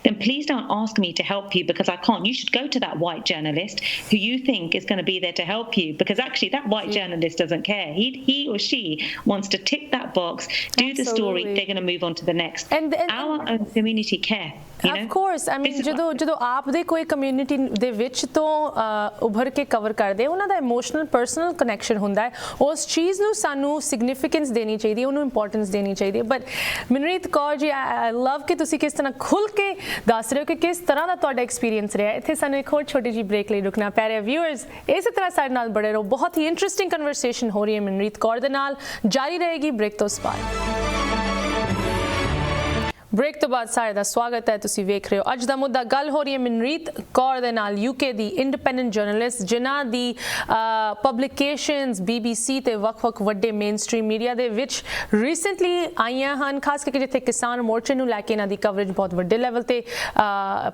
then please don't ask me to help you, because I can't. You should go to that white journalist who you think is going to be there to help you, because actually that white journalist doesn't care. He or she wants to tick that box, do the story, they're going to move on to the next. And our own community care. Of course, I mean, ਜਦੋਂ ਆਪ ਦੇ ਕੋਈ community ਦੇ ਵਿੱਚ ਤੋਂ ਉੱਭਰ ਕੇ cover ਕਰਦੇ ਉਹਨਾਂ ਦਾ ਇਮੋਸ਼ਨਲ ਪਰਸਨਲ ਕਨੈਕਸ਼ਨ ਹੁੰਦਾ ਹੈ, ਉਸ ਚੀਜ਼ ਨੂੰ ਸਾਨੂੰ ਸਿਗਨੀਫੀਕੈਂਸ ਦੇਣੀ ਚਾਹੀਦੀ ਹੈ, ਉਹਨੂੰ ਇੰਪੋਰਟੈਂਸ ਦੇਣੀ ਚਾਹੀਦੀ ਹੈ। ਬਟ ਮਨਰੀਤ ਕੌਰ ਜੀ, ਆਈ ਲਵ ਕਿ ਤੁਸੀਂ ਕਿਸ ਤਰ੍ਹਾਂ ਖੁੱਲ੍ਹ ਕੇ ਦੱਸ ਰਹੇ ਹੋ ਕਿ ਕਿਸ ਤਰ੍ਹਾਂ ਦਾ ਤੁਹਾਡਾ ਐਕਸਪੀਰੀਅੰਸ ਰਿਹਾ। ਇੱਥੇ ਸਾਨੂੰ ਇੱਕ ਹੋਰ ਛੋਟੀ ਜਿਹੀ ਬ੍ਰੇਕ ਲਈ ਰੁਕਣਾ ਪੈ ਰਿਹਾ। ਵਿਊਅਰਸ, ਇਸੇ ਤਰ੍ਹਾਂ ਸਾਡੇ ਨਾਲ ਬੜੇ ਰਹੋ, ਬਹੁਤ ਹੀ ਇੰਟਰਸਟਿੰਗ ਕਨਵਰਸੇਸ਼ਨ ਹੋ ਰਹੀ ਹੈ ਮਨਰੀਤ ਕੌਰ ਦੇ ਨਾਲ, ਜਾਰੀ ਰਹੇਗੀ ਬ੍ਰੇਕ ਤੋਂ ਬਾਅਦ। ਬ੍ਰੇਕ ਤੋਂ ਬਾਅਦ ਸਾਰੇ ਦਾ ਸਵਾਗਤ ਹੈ, ਤੁਸੀਂ ਵੇਖ ਰਹੇ ਹੋ ਅੱਜ ਦਾ ਮੁੱਦਾ। ਗੱਲ ਹੋ ਰਹੀ ਹੈ ਮਨਰੀਤ ਕੌਰ ਦੇ ਨਾਲ, UK ਦੀ ਇੰਡੀਪੈਂਡੈਂਟ ਜਰਨਲਿਸਟ, ਜਿਨ੍ਹਾਂ ਦੀ ਪਬਲੀਕੇਸ਼ਨਸ BBC ਤੇ ਵੱਖ-ਵੱਖ ਵੱਡੇ ਮੇਨ ਸਟ੍ਰੀਮ ਮੀਡੀਆ ਦੇ ਵਿੱਚ ਰੀਸੈਂਟਲੀ ਆਈਆਂ ਹਨ, ਖਾਸ ਕਰਕੇ ਜਿੱਥੇ ਕਿਸਾਨ ਮੋਰਚੇ ਨੂੰ ਲੈ ਕੇ ਇਹਨਾਂ ਦੀ ਕਵਰੇਜ ਬਹੁਤ ਵੱਡੇ ਲੈਵਲ ਤੇ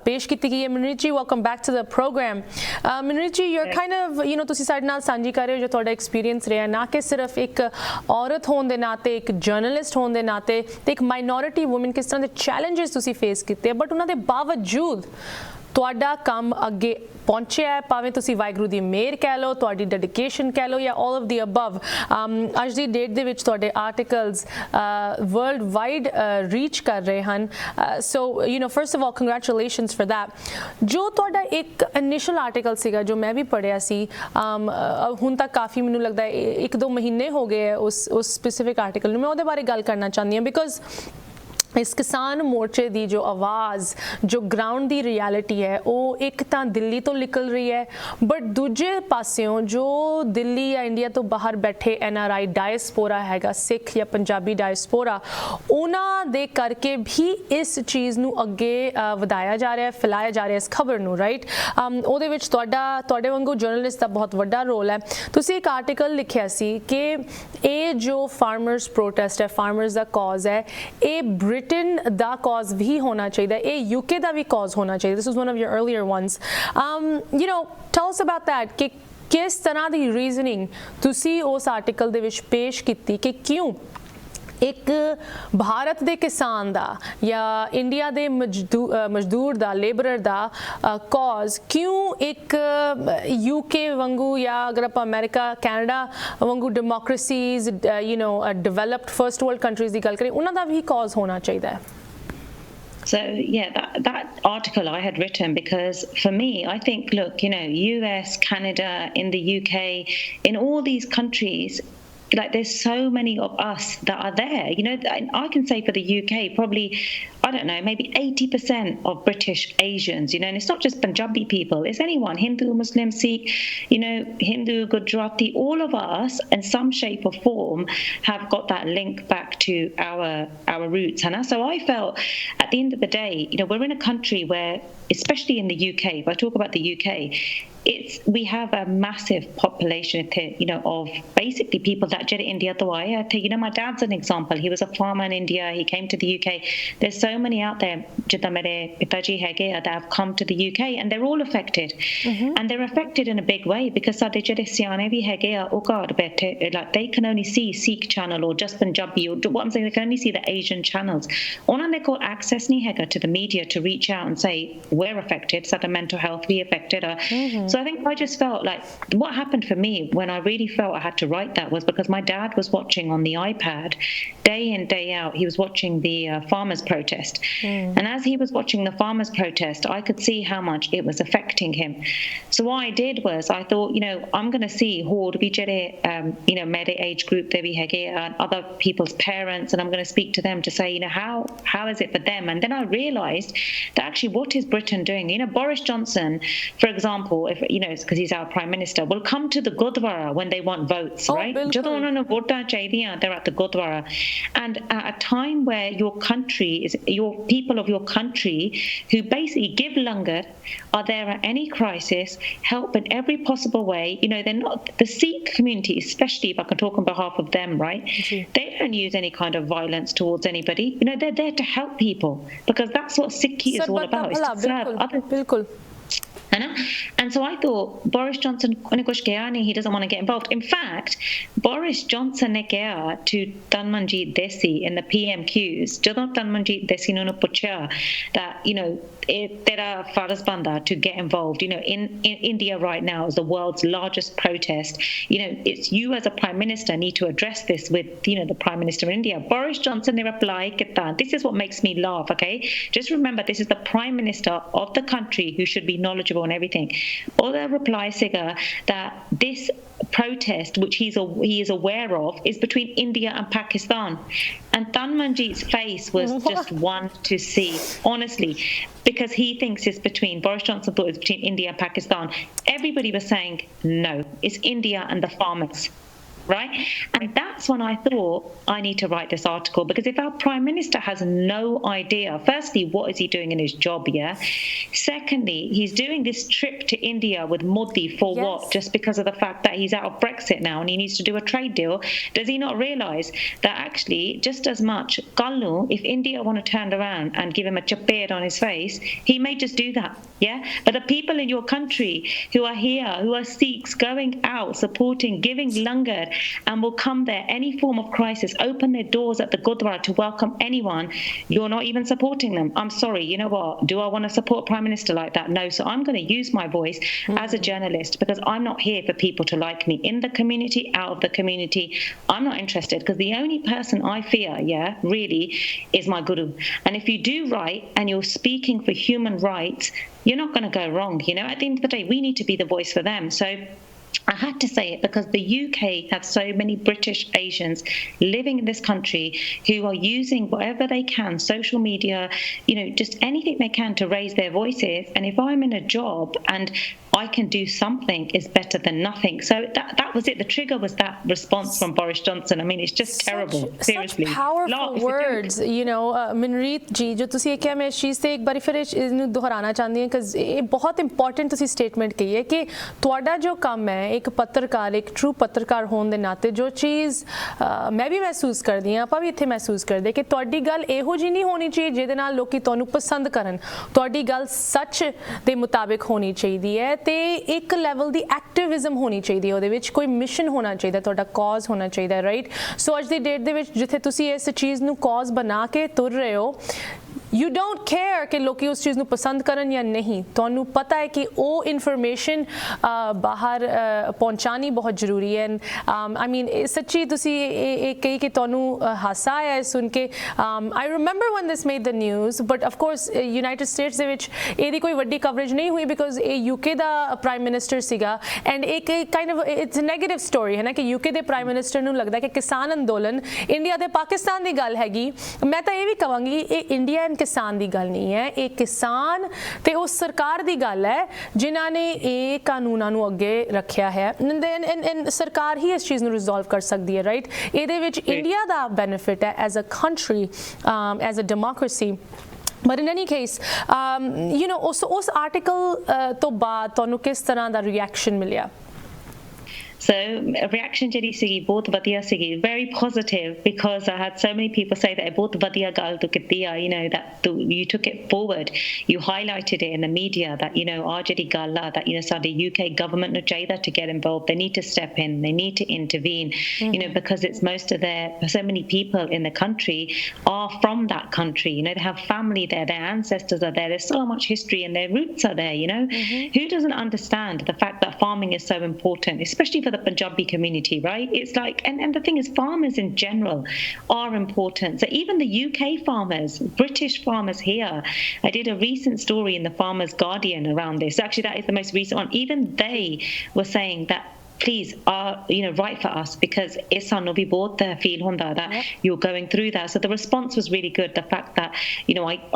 ਪੇਸ਼ ਕੀਤੀ ਗਈ ਹੈ। Manreet ji, welcome back to the program. Manreet ji, you R kind of ਤੁਸੀਂ ਸਾਡੇ ਨਾਲ ਸਾਂਝੀ ਕਰ ਰਹੇ ਹੋ ਜੋ ਤੁਹਾਡਾ ਐਕਸਪੀਰੀਅੰਸ ਰਿਹਾ, ਨਾ ਕਿ ਸਿਰਫ ਇੱਕ ਔਰਤ ਹੋਣ ਦੇ ਨਾਤੇ, ਇੱਕ ਜਰਨਲਿਸਟ ਹੋਣ ਦੇ ਨਾਤੇ, ਤੇ ਇੱਕ ਮਾਈਨੋਰਿਟੀ ਵੂਮਨ ਕਿਸ ਤਰ੍ਹਾਂ ਦੇ ਚੈਲੰਜਸ ਤੁਸੀਂ ਫੇਸ ਕੀਤੇ, ਬਟ ਉਹਨਾਂ ਦੇ ਬਾਵਜੂਦ ਤੁਹਾਡਾ ਕੰਮ ਅੱਗੇ ਪਹੁੰਚਿਆ ਹੈ, ਭਾਵੇਂ ਤੁਸੀਂ ਵਾਹਿਗੁਰੂ ਦੀ ਮਿਹਰ ਕਹਿ ਲਓ, ਤੁਹਾਡੀ ਡੈਡੀਕੇਸ਼ਨ ਕਹਿ ਲਓ, ਜਾਂ ਆਲ ਆਫ ਦੀ ਅਬਵ। ਅੱਜ ਦੀ ਡੇਟ ਦੇ ਵਿੱਚ ਤੁਹਾਡੇ ਆਰਟੀਕਲਸ ਵਰਲਡ ਵਾਈਡ ਰੀਚ ਕਰ ਰਹੇ ਹਨ। ਸੋ first of all congratulations for that. ਜੋ ਤੁਹਾਡਾ ਇੱਕ ਇਨੀਸ਼ੀਅਲ ਆਰਟੀਕਲ ਸੀਗਾ ਜੋ ਮੈਂ ਵੀ ਪੜ੍ਹਿਆ ਸੀ, ਹੁਣ ਤੱਕ ਕਾਫੀ ਮੈਨੂੰ ਲੱਗਦਾ 1-2 ਮਹੀਨੇ ਹੋ ਗਏ ਹੈ ਉਸ ਸਪੈਸੀਫਿਕ ਆਰਟੀਕਲ ਨੂੰ, ਮੈਂ ਉਹਦੇ ਬਾਰੇ ਗੱਲ ਕਰਨਾ ਚਾਹੁੰਦੀ ਹਾਂ। ਬਿਕੋਜ਼ ਇਸ ਕਿਸਾਨ ਮੋਰਚੇ ਦੀ ਜੋ ਆਵਾਜ਼, ਜੋ ਗਰਾਊਂਡ ਦੀ ਰਿਐਲਿਟੀ ਹੈ, ਉਹ ਇੱਕ ਤਾਂ ਦਿੱਲੀ ਤੋਂ ਨਿਕਲ ਰਹੀ ਹੈ, ਬਟ ਦੂਜੇ ਪਾਸਿਓਂ ਜੋ ਦਿੱਲੀ ਜਾਂ ਇੰਡੀਆ ਤੋਂ ਬਾਹਰ ਬੈਠੇ NRI ਡਾਇਸਪੋਰਾ ਹੈਗਾ, ਸਿੱਖ ਜਾਂ ਪੰਜਾਬੀ ਡਾਇਸਪੋਰਾ, ਉਹਨਾਂ ਦੇ ਕਰਕੇ ਵੀ ਇਸ ਚੀਜ਼ ਨੂੰ ਅੱਗੇ ਵਧਾਇਆ ਜਾ ਰਿਹਾ, ਫੈਲਾਇਆ ਜਾ ਰਿਹਾ ਇਸ ਖਬਰ ਨੂੰ, ਰਾਈਟ। ਉਹਦੇ ਵਿੱਚ ਤੁਹਾਡੇ ਵਾਂਗੂ ਜਰਨਲਿਸਟ ਦਾ ਬਹੁਤ ਵੱਡਾ ਰੋਲ ਹੈ। ਤੁਸੀਂ ਇੱਕ ਆਰਟੀਕਲ ਲਿਖਿਆ ਸੀ ਕਿ ਇਹ ਜੋ ਫਾਰਮਰਸ ਪ੍ਰੋਟੈਸਟ ਹੈ, ਫਾਰਮਰਸ ਦਾ ਕਾਜ਼ ਹੈ, ਇਹ Britain ਦਾ cause ਵੀ ਹੋਣਾ ਚਾਹੀਦਾ, ਇਹ UK ਦਾ ਵੀ cause ਹੋਣਾ ਚਾਹੀਦਾ। This is one of your earlier ones. Tell us about that, ਕਿ ਕਿਸ ਤਰ੍ਹਾਂ ਦੀ ਰੀਜ਼ਨਿੰਗ ਤੁਸੀਂ ਉਸ ਆਰਟੀਕਲ ਦੇ ਵਿੱਚ ਪੇਸ਼ ਕੀਤੀ ਕਿ ਕਿਉਂ ਇੱਕ ਭਾਰਤ ਦੇ ਕਿਸਾਨ ਦਾ ਜਾਂ ਇੰਡੀਆ ਦੇ ਮਜ਼ਦੂਰ ਦਾ, ਲੇਬਰਰ ਦਾ ਕੌਜ਼ ਕਿਉਂ ਇੱਕ UK ਵਾਂਗੂ, ਜਾਂ ਅਗਰ ਆਪਾਂ ਅਮਰੀਕਾ, ਕੈਨੇਡਾ ਵਾਂਗੂ ਡੈਮੋਕ੍ਰੇਸੀਜ਼, ਡਿਵੈਲਪਡ ਫਰਸਟ ਵਰਲਡ ਕੰਟਰੀਜ਼ ਦੀ ਗੱਲ ਕਰੀਏ, ਉਹਨਾਂ ਦਾ ਵੀ ਕੌਜ਼ ਹੋਣਾ ਚਾਹੀਦਾ ਹੈ। So yeah, that article I had written because for me, I think, look, US, Canada, in the UK, in all these countries, like there's so many of us that are there. I can say for the UK, probably, I don't know, maybe 80% of British Asians, and it's not just Punjabi people, it's anyone, Hindu, Muslim, Sikh, Hindu, Gujarati, all of us in some shape or form have got that link back to our roots. And so I felt at the end of the day, we're in a country where, especially in the UK, if I talk about the UK, we have a massive population of basically people that did it in the other way. My dad's an example. He was a farmer in India. He came to the UK. There's so many out there that have come to the UK, and they're all affected. And they're affected in a big way because like they can only see Sikh channel or just Punjabi, or what I'm saying, they can only see the Asian channels. They got access to the media to reach out and say we're affected, so the mental health we affected. So I think I just felt like what happened for me when I really felt I had to write that was because my dad was watching on the iPad day in, day out. He was watching the farmers' protest. And as he was watching the farmers' protest, I could see how much it was affecting him. So what I did was I thought, I'm going to see mere age group and other people's parents, and I'm going to speak to them to say, how is it for them? And then I realised that actually what is Britain doing? Boris Johnson, for example, you know, because he's our prime minister, will come to the Gurdwara when they want votes, right? ਜਦੋਂ ਉਹਨਾਂ ਨੂੰ ਵੋਟਾਂ ਚਾਹੀਦੀਆਂ, they're at the Gurdwara. And at a time where your country is, your people of your country who basically give langar are there at any crisis, help in every possible way. You know, they're not, the Sikh community, especially if I can talk on behalf of them, right? They don't use any kind of violence towards anybody. You know, they're there to help people because that's what Sikhi is all about, is to serve others. And so I thought Boris Johnson, he doesn't want to get involved. In fact, Boris Johnson ne kiha to Tanmanjeet Desi in the PMQs, jadon Tanmanjeet Desi nu puchya that, you know, tera faraz banda to get involved. You know, in India right now is the world's largest protest. You know, it's you as a prime minister need to address this with, you know, the prime minister of India. Boris Johnson, they reply, this is what makes me laugh, okay? Just remember, this is the prime minister of the country who should be knowledgeable and everything. All the reply Siga that this protest, which he is aware of, is between India and Pakistan. And Tanmanjeet's face was just one to see, honestly, because he thinks it's between, Boris Johnson thought it was between India and Pakistan. Everybody was saying, no, it's India and the farmers. Right? And that's when I thought, I need to write this article, because if our Prime Minister has no idea, firstly, what is he doing in his job, yeah? Secondly, he's doing this trip to India with Modi for what? Just because of the fact that he's out of Brexit now and he needs to do a trade deal. Does he not realise that actually, just as much, Kallu, if India want to turn around and give him a chaped on his face, he may just do that, yeah? But the people in your country who are here, who are Sikhs, going out, supporting, giving langar, and will come there, any form of crisis, open their doors at the Gurdwara to welcome anyone, you're not even supporting them. I'm sorry, you know what? Do I want to support a Prime Minister like that? No. So I'm going to use my voice as a journalist, because I'm not here for people to like me. In the community, out of the community, I'm not interested, because the only person I fear, yeah, really, is my guru. And if you do right and you're speaking for human rights, you're not going to go wrong. You know, at the end of the day, we need to be the voice for them. So I had to say it because the UK have so many British Asians living in this country who are using whatever they can, social media, you know, just anything they can to raise their voices. And if I'm in a job and I can do something, is better than nothing. So that was it. The trigger was that response from Boris Johnson. I mean, it's just terrible. Seriously. Such powerful words, you know. Minreet ji, जो तुसी एक मैं इस चीज़ से एक बारी फिर इसनु दोहराना चाहती हैं, because ये बहुत important तुसी statement कही है कि ਤੁਹਾਡਾ जो काम है, एक पत्रकार, एक ट्रू पत्रकार होने के नाते जो चीज़ मैं भी महसूस करती हाँ, ਆਪਾਂ भी ਇੱਥੇ महसूस करते कि ਤੁਹਾਡੀ ਗੱਲ ਇਹੋ ਜਿਹੀ नहीं होनी चाहिए ਜਿਹਦੇ ਨਾਲ ਲੋਕੀ ਤੁਹਾਨੂੰ ਪਸੰਦ ਕਰਨ, ਤੁਹਾਡੀ ਗੱਲ ਸੱਚ ਦੇ ਮੁਤਾਬਿਕ ਹੋਣੀ ਚਾਹੀਦੀ ਹੈ ਤੇ ਇੱਕ ਲੈਵਲ ਦੀ ਐਕਟਿਵਿਜ਼ਮ ਹੋਣੀ ਚਾਹੀਦੀ ਹੈ, ਉਹਦੇ ਵਿੱਚ ਕੋਈ ਮਿਸ਼ਨ ਹੋਣਾ ਚਾਹੀਦਾ, ਤੁਹਾਡਾ ਕਾਜ਼ ਹੋਣਾ ਚਾਹੀਦਾ, ਰਾਈਟ? ਸੋ ਅੱਜ ਦੀ ਡੇਟ ਦੇ ਵਿੱਚ ਜਿੱਥੇ ਤੁਸੀਂ ਇਸ ਚੀਜ਼ ਨੂੰ ਕਾਜ਼ ਬਣਾ ਕੇ ਤੁਰ ਰਹੇ ਹੋ, you don't care कि लोग उस चीज़ को पसंद करन या नहीं, तो पता है कि वो इन्फॉर्मेशन बाहर पहुँचानी बहुत ज़रूरी है. आई मीन सच्ची तुसी एक कही कि तोनू हासा आया है सुन के. I remember when this made the news, but of course United States दे विच ਇਹਦੀ कोई वड्डी कवरेज नहीं हुई, बिकॉज ये यूके ਦਾ प्राइम मिनिस्टर ਸੀਗਾ, एंड एक kind of it's negative story है ना कि यूके ਦੇ प्राइम मिनिस्टर ਨੂੰ लगता कि किसान अंदोलन इंडिया ਤੇ पाकिस्तान ਦੀ ਗੱਲ ਹੈਗੀ. मैं तो ये भी ਕਹਾਂਗੀ ਇਹ इंडिया एंड किसान ਦੀ ਗੱਲ ਨਹੀਂ ਹੈ, ਇਹ ਕਿਸਾਨ ਤੇ ਉਸ ਸਰਕਾਰ ਦੀ ਗੱਲ ਹੈ ਜਿਨ੍ਹਾਂ ਨੇ ਇਹ ਕਾਨੂੰਨਾਂ ਨੂੰ ਅੱਗੇ ਰੱਖਿਆ ਹੈ, ਐਂਡ ਸਰਕਾਰ ਹੀ ਇਸ ਚੀਜ਼ ਨੂੰ ਰਿਜ਼ੋਲਵ ਕਰ ਸਕਦੀ ਹੈ, ਰਾਈਟ? ਇਹਦੇ ਵਿੱਚ ਇੰਡੀਆ ਦਾ ਬੈਨੀਫਿਟ ਹੈ as a country, as a democracy. But in any case, you know, ਉਸ ਆਰਟੀਕਲ ਤੋਂ ਬਾਅਦ ਤੁਹਾਨੂੰ ਕਿਸ ਤਰ੍ਹਾਂ ਦਾ ਰਿਐਕਸ਼ਨ ਮਿਲਿਆ? So reaction ਜਿਹੜੀ ਸੀਗੀ ਬਹੁਤ ਵਧੀਆ ਸੀਗੀ, very positive, because I had so many people say that ਬਹੁਤ ਵਧੀਆ ਗੱਲ ਤੂੰ ਕੀਤੀ ਆ, you know, that you took it forward, you highlighted it in the media, that, you know, ਆ ਜਿਹੜੀ ਗੱਲ ਆ, that, you know, ਸਾਡੇ UK government ਨੂੰ ਚਾਹੀਦਾ to get involved, they need to step in, they need to intervene, you know, because it's most of so many people in the country are from that country, you know, they have family there, their ancestors are there, there's so much history and their roots are there, you know. Who doesn't understand the fact that farming is so important, especially for the Punjabi community, right? It's like, and the thing is, farmers in general are important. So even the UK farmers, British farmers here, I did a recent story in the Farmers Guardian around this. Actually, that is the most recent one. Even they were saying that please, write for us, because it's sanu bhi bahut feel hunda that you're going through that. So the response was really good. The fact that,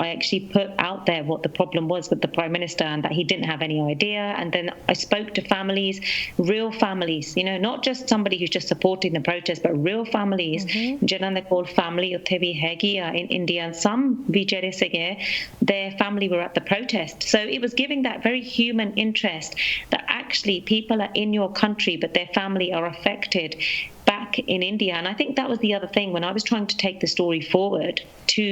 I actually put out there what the problem was with the Prime Minister and that he didn't have any idea. And then I spoke to families, real families, not just somebody who's just supporting the protest, but real families. Jinan they call family utthe bhi hegi in India, and some bhi jehde sige, their family were at the protest. So it was giving that very human interest that actually people are in your country, but their family are affected back in India. And I think that was the other thing when I was trying to take the story forward to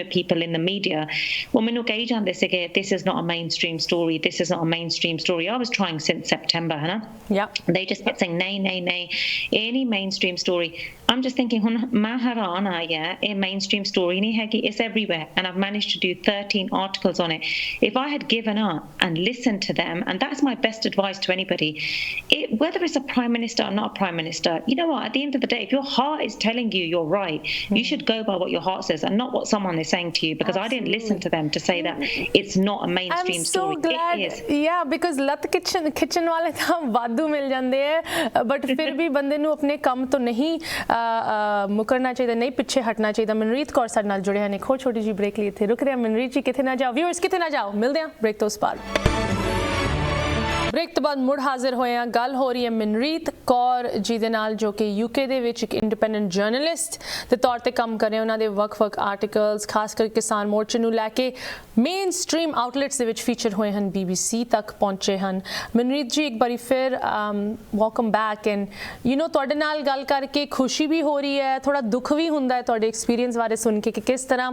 people in the media. Well, this is not a mainstream story. This is not a mainstream story. I was trying since September, Hannah. Yeah. They just kept saying nay. Any mainstream story. I'm just thinking, a mainstream story. It's everywhere. And I've managed to do 13 articles on it. If I had given up and listened to them, and that's my best advice to anybody, whether it's a Prime Minister or not a Prime Minister, you know what? At the end of the day, if your heart is telling you you're right, you should go by what your heart says and not what someone is saying to you, because I didn't listen to them to say that it's not a mainstream story. I'm so glad. It is. Yeah, because lat kitchen wale ਤਾਂ ਵਾਧੂ ਮਿਲ ਜਾਂਦੇ ਹੈ, but ਫਿਰ ਵੀ ਬੰਦੇ ਨੂੰ ਆਪਣੇ ਕੰਮ ਤੋਂ ਨਹੀਂ ਮੁਕਰਨਾ ਚਾਹੀਦਾ, ਨਹੀਂ ਪਿੱਛੇ ਹਟਣਾ ਚਾਹੀਦਾ। ਮਨਰੀਤ ਕੌਰ ਸਾਡੇ ਨਾਲ ਜੁੜੇ ਹਨ ਇੱਕ ਹੋਰ ਛੋਟੀ ਜਿਹੀ ਬ੍ਰੇਕ ਲਈ ਇੱਥੇ ਰੁਕ ਰਹੇ ਹਾਂ। ਮਨਰੀਤ ਜੀ ਕਿੱਥੇ ਨਾ ਜਾਓ, ਵਿਊਅਰਸ ਕਿੱਥੇ ਨਾ ਜਾਓ, ਮਿਲਦੇ ਹਾਂ ਬ੍ਰੇਕ ਤੋਂ ਉਸ ਬਾਅਦ। ਬ੍ਰੇਕ ਤੋਂ ਬਾਅਦ ਮੁੜ ਹਾਜ਼ਰ ਹੋਏ ਹਾਂ। ਗੱਲ ਹੋ ਰਹੀ ਹੈ ਮਨਰੀਤ ਕੌਰ ਜੀ ਦੇ ਨਾਲ, ਜੋ ਕਿ UK ਦੇ ਵਿੱਚ ਇੱਕ ਇੰਡੀਪੈਂਡੈਂਟ ਜਰਨਲਿਸਟ ਦੇ ਤੌਰ ਤੇ ਕੰਮ ਕਰ ਰਹੇ। ਉਹਨਾਂ ਦੇ ਵੱਖ-ਵੱਖ ਆਰਟੀਕਲਸ ਖਾਸ ਕਰਕੇ ਕਿਸਾਨ ਮੋਰਚੇ ਨੂੰ ਲੈ ਕੇ ਮੇਨ ਸਟ੍ਰੀਮ ਆਊਟਲੈਟਸ ਦੇ ਵਿੱਚ ਫੀਚਰ ਹੋਏ ਹਨ, BBC ਤੱਕ ਪਹੁੰਚੇ ਹਨ। ਮਨਰੀਤ ਜੀ ਇੱਕ ਵਾਰੀ ਫਿਰ ਵੈਲਕਮ ਬੈਕ। ਐਂਡ ਤੁਹਾਡੇ ਨਾਲ ਗੱਲ ਕਰਕੇ ਖੁਸ਼ੀ ਵੀ ਹੋ ਰਹੀ ਹੈ, ਥੋੜਾ ਦੁੱਖ ਵੀ ਹੁੰਦਾ ਹੈ ਤੁਹਾਡੇ ਐਕਸਪੀਰੀਅੰਸ ਬਾਰੇ ਸੁਣ ਕੇ ਕਿ ਕਿਸ ਤਰ੍ਹਾਂ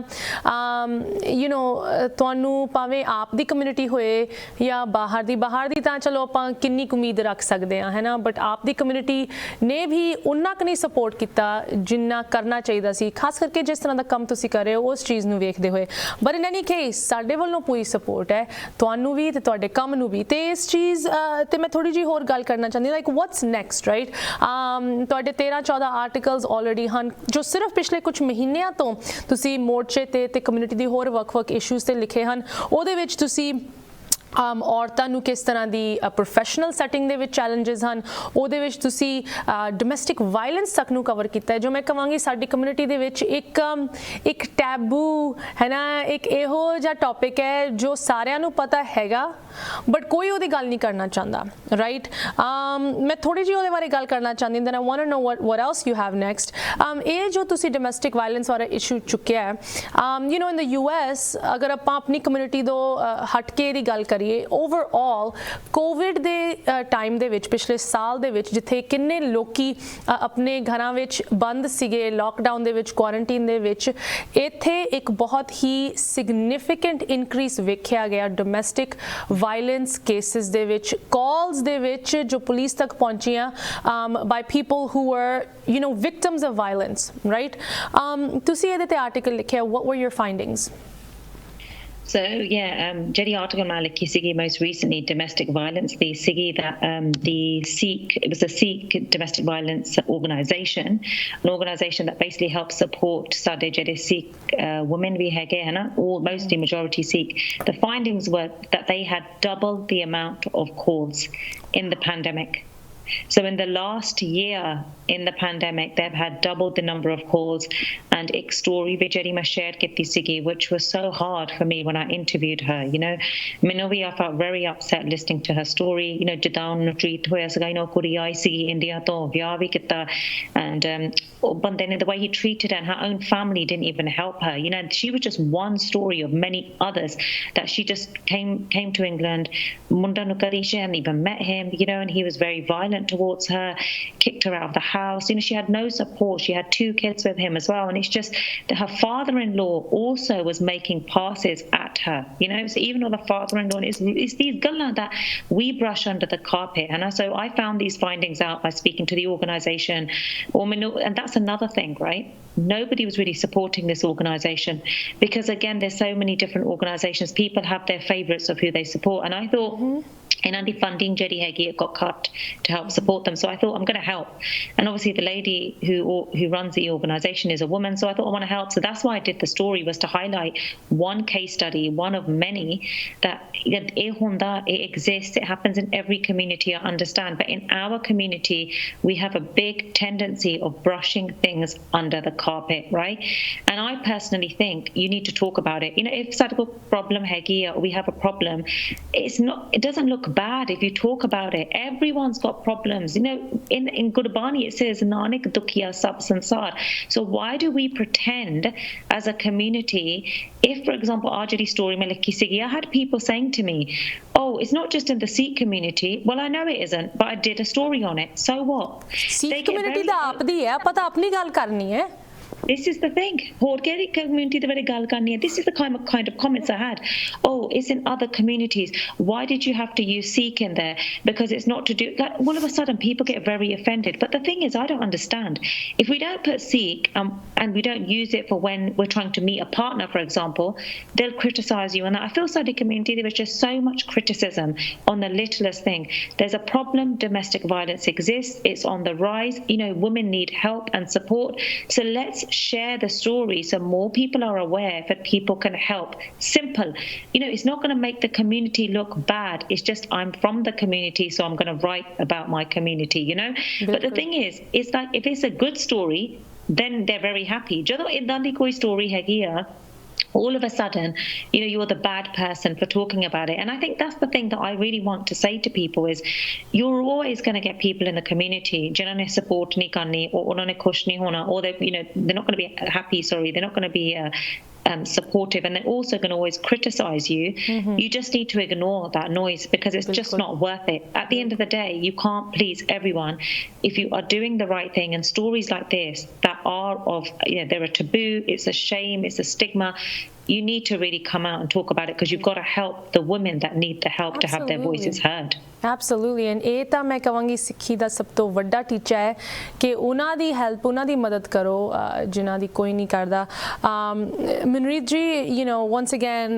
ਤੁਹਾਨੂੰ ਭਾਵੇਂ ਆਪ ਦੀ ਕਮਿਊਨਿਟੀ ਹੋਏ ਜਾਂ ਬਾਹਰ ਦੀ ਤਾਂ ਚਲੋ ਆਪਾਂ ਕਿੰਨੀ ਕੁ ਉਮੀਦ ਰੱਖ ਸਕਦੇ ਹਾਂ, ਹੈ ਨਾ, ਬਟ ਆਪ ਦੀ ਕਮਿਊਨਿਟੀ ਨੇ ਵੀ ਉਨਾ ਕੁ ਨਹੀਂ ਸਪੋਰਟ ਕੀਤਾ ਜਿੰਨਾ ਕਰਨਾ ਚਾਹੀਦਾ ਸੀ, ਖਾਸ ਕਰਕੇ ਜਿਸ ਤਰ੍ਹਾਂ ਦਾ ਕੰਮ ਤੁਸੀਂ ਕਰ ਰਹੇ ਹੋ ਉਸ ਚੀਜ਼ ਨੂੰ ਵੇਖਦੇ ਹੋਏ। ਬਟ ਇਨ ਐਨੀ ਕੇਸ ਸਾਡੇ ਵੱਲੋਂ ਪੂਰੀ ਸਪੋਰਟ ਹੈ ਤੁਹਾਨੂੰ ਵੀ ਤੇ ਤੁਹਾਡੇ ਕੰਮ ਨੂੰ ਵੀ। ਤੇ ਇਸ ਚੀਜ਼ ਤੇ ਮੈਂ ਥੋੜੀ ਜਿਹੀ ਹੋਰ ਗੱਲ ਕਰਨਾ ਚਾਹੁੰਦੀ, ਲਾਈਕ ਵਾਟਸ ਨੈਕਸਟ, ਰਾਈਟ? ਤੁਹਾਡੇ 13-14 ਆਰਟੀਕਲਸ ਆਲਰੇਡੀ ਹਨ ਜੋ ਸਿਰਫ ਪਿਛਲੇ ਕੁਝ ਮਹੀਨਿਆਂ ਤੋਂ ਤੁਸੀਂ ਮੋਰਚੇ ਤੇ ਕਮਿਊਨਿਟੀ ਦੀ ਹੋਰ ਵੱਖ-ਵੱਖ ਇਸ਼ੂਜ਼ ਤੇ ਲਿਖੇ ਹਨ। ਉਹਦੇ ਵਿੱਚ ਤੁਸੀਂ ਔਰਤਾਂ ਨੂੰ ਕਿਸ ਤਰ੍ਹਾਂ ਦੀ ਪ੍ਰੋਫੈਸ਼ਨਲ ਸੈਟਿੰਗ ਦੇ ਵਿੱਚ ਚੈਲੰਜਸ ਹਨ, ਉਹਦੇ ਵਿੱਚ ਤੁਸੀਂ ਡੋਮੈਸਟਿਕ ਵਾਇਲੈਂਸ ਤੱਕ ਨੂੰ ਕਵਰ ਕੀਤਾ ਹੈ, ਜੋ ਮੈਂ ਕਹਾਂਗੀ ਸਾਡੀ ਕਮਿਊਨਿਟੀ ਦੇ ਵਿੱਚ ਇੱਕ ਟੈਬੂ ਹੈ ਨਾ, ਇੱਕ ਇਹੋ ਜਿਹਾ ਟੌਪਿਕ ਹੈ ਜੋ ਸਾਰਿਆਂ ਨੂੰ ਪਤਾ ਹੈਗਾ ਬਟ ਕੋਈ ਉਹਦੀ ਗੱਲ ਨਹੀਂ ਕਰਨਾ ਚਾਹੁੰਦਾ, ਰਾਈਟ? ਮੈਂ ਥੋੜੀ ਜਿਹੀ ਉਹਦੇ ਬਾਰੇ ਗੱਲ ਕਰਨਾ ਚਾਹੁੰਦੀ, then I want to know what else you have next। ਇਹ ਜੋ ਤੁਸੀਂ ਡੋਮੈਸਟਿਕ ਵਾਇਲੈਂਸ ਵਾਲਾ ਇਸ਼ੂ ਚੁੱਕਿਆ ਹੈ, ਇਨ ਦ US, ਅਗਰ ਆਪਾਂ ਆਪਣੀ ਕਮਿਊਨਿਟੀ ਤੋਂ ਹਟ ਕੇ ਇਹਦੀ ਗੱਲ ਕਰੀਏ, ਓਵਰਆਲ ਕੋਵਿਡ ਦੇ ਟਾਈਮ ਦੇ ਵਿੱਚ ਪਿਛਲੇ ਸਾਲ ਦੇ ਵਿੱਚ ਜਿੱਥੇ ਕਿੰਨੇ ਲੋਕੀ ਆਪਣੇ ਘਰਾਂ ਵਿੱਚ ਬੰਦ ਸੀਗੇ, ਲੋਕਡਾਊਨ ਦੇ ਵਿੱਚ, ਕੁਆਰੰਟੀਨ ਦੇ ਵਿੱਚ, ਇੱਥੇ ਇੱਕ ਬਹੁਤ ਹੀ ਸਿਗਨੀਫਿਕੈਂਟ ਇਨਕਰੀਜ਼ ਵੇਖਿਆ ਗਿਆ ਡੋਮੈਸਟਿਕ ਵਾਇਲੈਂਸ ਕੇਸਿਸ ਦੇ ਵਿੱਚ, ਕਾਲਸ ਦੇ ਵਿੱਚ ਜੋ ਪੁਲਿਸ ਤੱਕ ਪਹੁੰਚੀਆਂ ਬਾਈ ਪੀਪਲ ਹੂ ਵਰ victims of violence, right? ਤੁਸੀਂ ਇਹਦੇ ਤੇ ਆਰਟੀਕਲ ਲਿਖਿਆ, what were your findings? So Jerry article Maliki Sigi most recently, domestic violence, the Sigi that the Sikh, it was a Sikh domestic violence organisation, an organisation that basically helps support Sade Jede Sikh women we hege hana, all mostly majority Sikh. The findings were that they had doubled the amount of calls in the pandemic. So in the last year in the pandemic, they've had doubled the number of calls. And ek story vi jehdi main share kiti sigi, which was so hard for me when I interviewed her. Minovi, I felt very upset listening to her story. Jidan treat hoya saga kuri ai sigi India to vyah vi kita, and but then the way he treated her and her own family didn't even help her. She was just one story of many others that she just came to England. Munda nu kari, she hadn't even met him, and he was very violent towards her, kicked her out of the house. She had no support. She had 2 kids with him as well, and it's just that her father-in-law also was making passes at her. So even though the father-in-law, it's these gullas that we brush under the carpet. And so I found these findings out by speaking to the organisation, and that's another thing, right? Nobody was really supporting this organisation because, again, there's so many different organisations. People have their favourites of who they support, and I thought. and the funding Jedi Hegi got cut to help support them. So I thought I'm going to help. And obviously the lady who runs the organisation is a woman, so I thought I want to help. So that's why I did the story, was to highlight one case study, one of many, that it exists. It happens in every community, I understand. But in our community, we have a big tendency of brushing things under the carpet, right? And I personally think you need to talk about it. If sade problem hegi, or we have a problem, it doesn't look bad if you talk about it. Everyone's got problems. In Gurbani it says nanak dukhiya sab sansar. So why do we pretend as a community? If, for example, our story mein likhi sigi, I had people saying to me, oh, it's not just in the Sikh community. Well, I know it isn't, but I did a story on it. So what? Sikh community da aapdi hai, pata apni gal karni hai. This is the thing. Community this is the kind of comments I had. Oh, it's in other communities. Why did you have to use Sikh in there? Because it's not to do. All of a sudden, people get very offended. But the thing is, I don't understand. If we don't put Sikh and we don't use it for when we're trying to meet a partner, for example, they'll criticise you. And I feel Sadi community, there was just so much criticism on the littlest thing. There's a problem. Domestic violence exists. It's on the rise. Women need help and support. So let's share the story so more people are aware that people can help. Simple. It's not going to make the community look bad. It's just I'm from the community, so I'm going to write about my community, But the thing is, it's like if it's a good story, then they're very happy. Jadon idan di koi story hegi hai, all of a sudden, you're the bad person for talking about it. And I think that's the thing that I really want to say to people is you're always going to get people in the community, jinhone support nahi karni, or unhone khush nahi hona, or they're not going to be happy, they're not going to be supportive, and they're also going to always criticize you. You just need to ignore that noise because it's just not worth it. At the end of the day, you can't please everyone. If you are doing the right thing, and stories like this that are of, they're a taboo, it's a shame, it's a stigma, you need to really come out and talk about it because you've got to help the women that need the help to have their voices heard. Absolutely, and ਇਹ ਤਾਂ ਮੈਂ ਕਹਾਂਗੀ ਸਿੱਖੀ ਦਾ ਸਭ ਤੋਂ ਵੱਡਾ ਟੀਚਾ ਹੈ ਕਿ ਉਹਨਾਂ ਦੀ ਹੈਲਪ, ਉਹਨਾਂ ਦੀ ਮਦਦ ਕਰੋ ਜਿਨ੍ਹਾਂ ਦੀ ਕੋਈ ਨਹੀਂ ਕਰਦਾ. ਮਨਰੀਤ ਜੀ, once again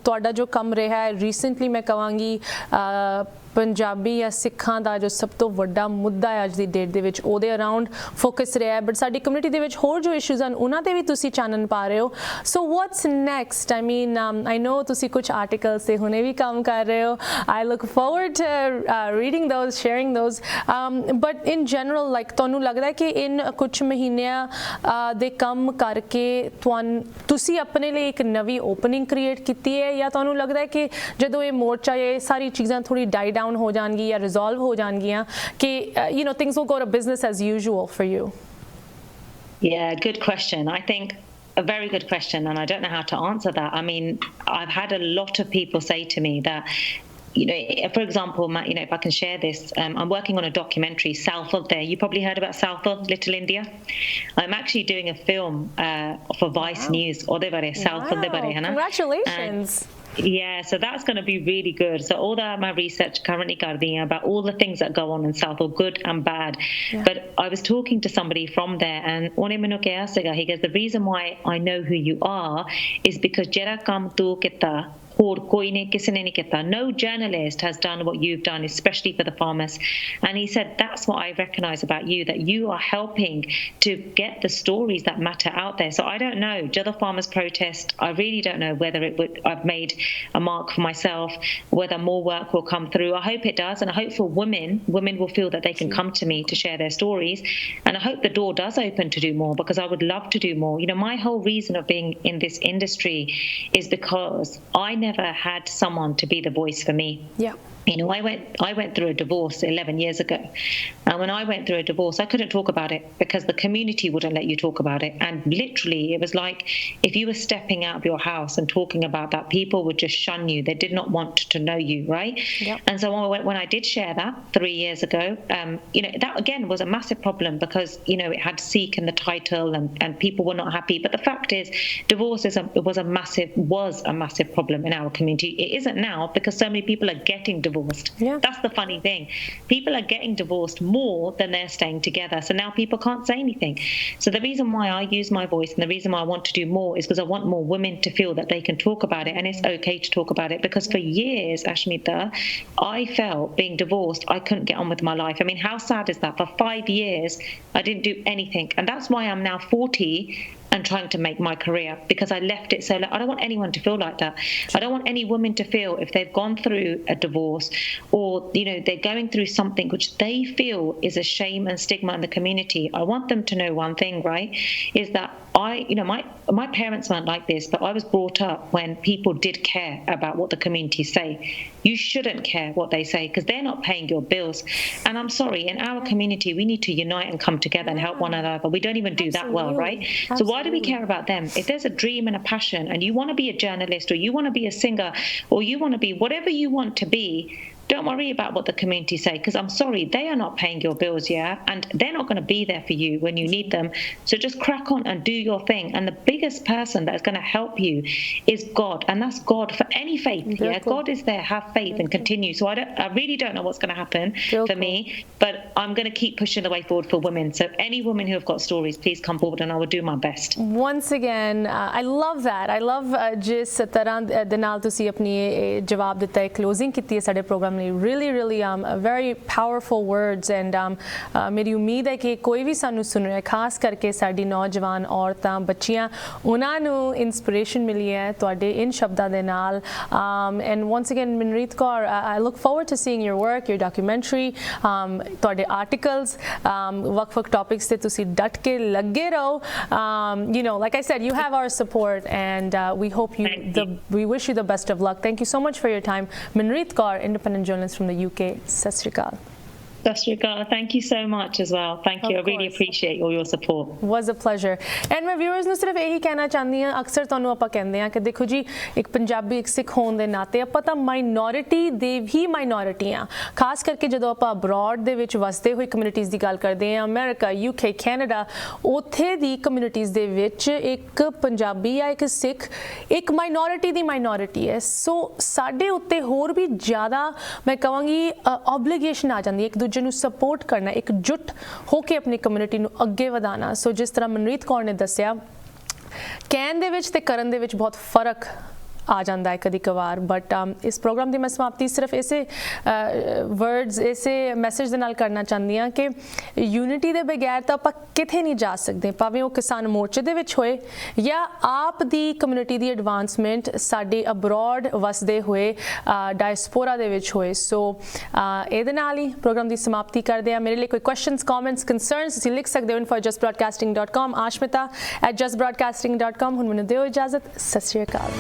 ਤੁਹਾਡਾ ਜੋ ਕੰਮ ਰਿਹਾ ਹੈ ਰੀਸੈਂਟਲੀ, ਮੈਂ ਕਹਾਂਗੀ ਪੰਜਾਬੀ ਜਾਂ ਸਿੱਖਾਂ ਦਾ ਜੋ ਸਭ ਤੋਂ ਵੱਡਾ ਮੁੱਦਾ ਹੈ ਅੱਜ ਦੀ ਡੇਟ ਦੇ ਵਿੱਚ, ਉਹਦੇ ਅਰਾਊਂਡ ਫੋਕਸ ਰਿਹਾ ਹੈ. ਬਟ ਸਾਡੀ ਕਮਿਊਨਿਟੀ ਦੇ ਵਿੱਚ ਹੋਰ ਜੋ ਇਸ਼ੂਜ਼ ਹਨ ਉਹਨਾਂ 'ਤੇ ਵੀ ਤੁਸੀਂ ਚਾਨਣ ਪਾ ਰਹੇ ਹੋ. ਸੋ ਵਾਟਸ ਨੈਕਸਟ? I know ਤੁਸੀਂ ਕੁਝ ਆਰਟੀਕਲਸ 'ਤੇ ਹੁਣੇ ਵੀ ਕੰਮ ਕਰ ਰਹੇ ਹੋ. I look forward to reading those, sharing those. But in general, ਤੁਹਾਨੂੰ ਲੱਗਦਾ ਹੈ ਕਿ ਇਨ ਕੁਝ ਮਹੀਨਿਆਂ ਦੇ ਕੰਮ ਕਰਕੇ ਤੁਸੀਂ ਆਪਣੇ ਲਈ ਇੱਕ ਨਵੀਂ ਓਪਨਿੰਗ ਕ੍ਰੀਏਟ ਕੀਤੀ ਹੈ, ਜਾਂ ਤੁਹਾਨੂੰ ਲੱਗਦਾ ਹੈ ਕਿ ਜਦੋਂ ਇਹ ਮੋਰਚਾ, ਇਹ ਸਾਰੀ ਚੀਜ਼ਾਂ ਥੋੜੀ ਡਾਈ ਡਾਊਨ ਹੋ ਜਾਣਗੀਆਂ ਜਾਂ ਰਿਜ਼ੋਲਵ ਹੋ ਜਾਣਗੀਆਂ ਕਿ things will go to business as usual for you? Yeah, good question. I think a very good question, and I don't know how to answer that. I mean, I've had a lot of people say to me that, for example, if I can share this, I'm working on a documentary, South of there. You probably heard about South of Little India. I'm actually doing a film for Vice News. South of Congratulations. Yeah, so that's going to be really good. So all that my research currently kardi about all the things that go on in South, or good and bad. Yeah. But I was talking to somebody from there, and he goes, the reason why I know who you are is because jera kam tu kita no journalist has done what you've done, especially for the farmers. And he said, that's what I recognize about you, that you are helping to get the stories that matter out there. So I don't know, Jadda farmers protest, I really don't know whether I've made a mark for myself, whether more work will come through. I hope it does, and I hope for women will feel that they can come to me to share their stories. And I hope the door does open to do more, because I would love to do more. My whole reason of being in this industry is because I never had someone to be the voice for me. Yeah. I went through a divorce 11 years ago. And when I went through a divorce, I couldn't talk about it because the community wouldn't let you talk about it. And literally, it was like if you were stepping out of your house and talking about that, people would just shun you. They did not want to know you, right? Yep. And so when I did share that 3 years ago, that again was a massive problem because, it had Sikh in the title and people were not happy. But the fact is, divorce was a massive problem in our community. It isn't now because so many people are getting divorced divorced. Yeah. That's the funny thing. People are getting divorced more than they're staying together. So now people can't say anything. So the reason why I use my voice and the reason why I want to do more is because I want more women to feel that they can talk about it, and it's okay to talk about it. Because for years, Ashmita, I felt being divorced, I couldn't get on with my life. I mean, how sad is that? For 5 years, I didn't do anything. And that's why I'm now 40 and trying to make my career, because I left it so late. I don't want anyone to feel like that. I don't want any woman to feel, if they've gone through a divorce or they're going through something which they feel is a shame and stigma in the community. I want them to know one thing, right, is that my parents weren't like this, but I was brought up when people did care about what the community say. You shouldn't care what they say, because they're not paying your bills. And I'm sorry, in our community, we need to unite and come together and help one another. We don't even do that well, right? So why do we care about them? If there's a dream and a passion and you want to be a journalist, or you want to be a singer, or you want to be whatever you want to be, don't worry about what the community say, because I'm sorry, they are not paying your bills, and they're not going to be there for you when you need them. So just crack on and do your thing. And the biggest person that's going to help you is God, and that's God for any faith. God is there. Have faith and continue. So I really don't know what's going to happen for me, but I'm going to keep pushing the way forward for women. So any women who have got stories, please come forward, and I will do my best. Once again, I love that. I love ਜਿਸ ਤਰ੍ਹਾਂ ਦੇ ਨਾਲ ਤੁਸੀਂ ਆਪਣੀ ਜਵਾਬ ਦਿੱਤਾ ਹੈ, closing ਕੀਤੀ ਹੈ ਸਾਡੇ ਪ੍ਰੋਗਰਾਮ ਲਈ. really very powerful words, and ਮੇਰੀ ਉਮੀਦ ਹੈ ਕਿ ਕੋਈ ਵੀ ਸਾਨੂੰ ਸੁਣ ਰਿਹਾ, ਖਾਸ ਕਰਕੇ ਸਾਡੀ ਨੌਜਵਾਨ ਔਰਤਾਂ, ਬੱਚੀਆਂ, ਉਹਨਾਂ ਨੂੰ ਇਨਸਪੀਰੇਸ਼ਨ ਮਿਲੀ ਹੈ ਤੁਹਾਡੇ ਇਨ ਸ਼ਬਦਾਂ ਦੇ ਨਾਲ. And once again, Minreet Kaur, I look forward to seeing your work, your documentary, ਤੁਹਾਡੇ articles, ਵੱਖ-ਵੱਖ topics ਤੇ ਤੁਸੀਂ ਡਟ ਕੇ ਲੱਗੇ ਰਹੋ. Like I said, you have our support, and we wish you the best of luck. Thank you so much for your time. Minreet Kaur, independent journalist from the UK. Sat Sri Akal. Thank you so much as well. Thank you. I really appreciate all your support. Was a pleasure. And my viewers ਨੂੰ ਸਿਰਫ ਇਹੀ ਕਹਿਣਾ ਚਾਹੁੰਦੀ ਹਾਂ, ਅਕਸਰ ਤੁਹਾਨੂੰ ਆਪਾਂ ਕਹਿੰਦੇ ਹਾਂ ਕਿ ਦੇਖੋ ਜੀ, ਇੱਕ ਪੰਜਾਬੀ, ਇੱਕ ਸਿੱਖ ਹੋਣ ਦੇ ਨਾਤੇ ਆਪਾਂ ਤਾਂ ਮਾਈਨੋਰਿਟੀ ਦੇ ਹੀ ਮਾਈਨੋਰਿਟੀ ਆ. ਖਾਸ ਕਰਕੇ ਜਦੋਂ ਆਪਾਂ ਅਬਰੋਡ ਦੇ ਵਿੱਚ ਵਸਦੇ ਹੋਏ ਕਮਿਊਨਿਟੀਜ਼ ਦੀ ਗੱਲ ਕਰਦੇ ਹਾਂ, ਅਮਰੀਕਾ, UK, ਕੈਨੇਡਾ, ਉੱਥੇ ਦੀ ਕਮਿਊਨਿਟੀਜ਼ ਦੇ ਵਿੱਚ ਇੱਕ ਪੰਜਾਬੀ ਜਾਂ ਇੱਕ ਸਿੱਖ ਇੱਕ ਮਾਈਨੋਰਿਟੀ ਦੀ ਮਾਈਨੋਰਿਟੀ ਹੈ. ਸੋ ਸਾਡੇ ਉੱਤੇ ਹੋਰ ਵੀ ਜ਼ਿਆਦਾ ਮੈਂ ਕਹਾਂਗੀ ਆਬਲੀਗੇਸ਼ਨ ਆ ਜਾਂਦੀ ਹੈ ਇੱਕ ਦੂਜੇ ਨੂੰ ਸਪੋਰਟ ਕਰਨਾ, ਇਕਜੁੱਟ ਹੋ ਕੇ ਆਪਣੀ ਕਮਿਊਨਿਟੀ ਨੂੰ ਅੱਗੇ ਵਧਾਉਣਾ. ਸੋ ਜਿਸ ਤਰ੍ਹਾਂ ਮਨਰੀਤ ਕੌਰ ਨੇ ਦੱਸਿਆ, ਕਹਿਣ ਦੇ ਵਿੱਚ ਤੇ ਕਰਨ ਦੇ ਵਿੱਚ ਬਹੁਤ ਫਰਕ ਆ ਜਾਂਦਾ ਹੈ ਕਦੀ ਕਵਾਰ, ਬਟ ਇਸ ਪ੍ਰੋਗਰਾਮ ਦੀ ਮੈਂ ਸਮਾਪਤੀ ਸਿਰਫ ਇਸੇ ਵਰਡਸ, ਇਸੇ ਮੈਸੇਜ ਦੇ ਨਾਲ ਕਰਨਾ ਚਾਹੁੰਦੀ ਹਾਂ ਕਿ ਯੂਨਿਟੀ ਦੇ ਬਗੈਰ ਤਾਂ ਆਪਾਂ ਕਿਤੇ ਨਹੀਂ ਜਾ ਸਕਦੇ, ਭਾਵੇਂ ਉਹ ਕਿਸਾਨ ਮੋਰਚੇ ਦੇ ਵਿੱਚ ਹੋਏ ਜਾਂ ਆਪ ਦੀ ਕਮਿਊਨਿਟੀ ਦੀ ਐਡਵਾਂਸਮੈਂਟ ਸਾਡੇ ਅਬਰੋਡ ਵਸਦੇ ਹੋਏ ਡਾਇਸਪੋਰਾ ਦੇ ਵਿੱਚ ਹੋਏ. ਸੋ ਇਹਦੇ ਨਾਲ ਹੀ ਪ੍ਰੋਗਰਾਮ ਦੀ ਸਮਾਪਤੀ ਕਰਦੇ ਹਾਂ. ਮੇਰੇ ਲਈ ਕੋਈ ਕੁਐਸਚਨਸ, ਕਮੈਂਟਸ, ਕੰਸਰਨਸ ਤੁਸੀਂ ਲਿਖ ਸਕਦੇ ਹੋ info@justbroadcasting.com, ashmita@justbroadcasting.com. ਹੁਣ ਮੈਨੂੰ ਦਿਓ ਇਜਾਜ਼ਤ. ਸਤਿ ਸ਼੍ਰੀ ਅਕਾਲ.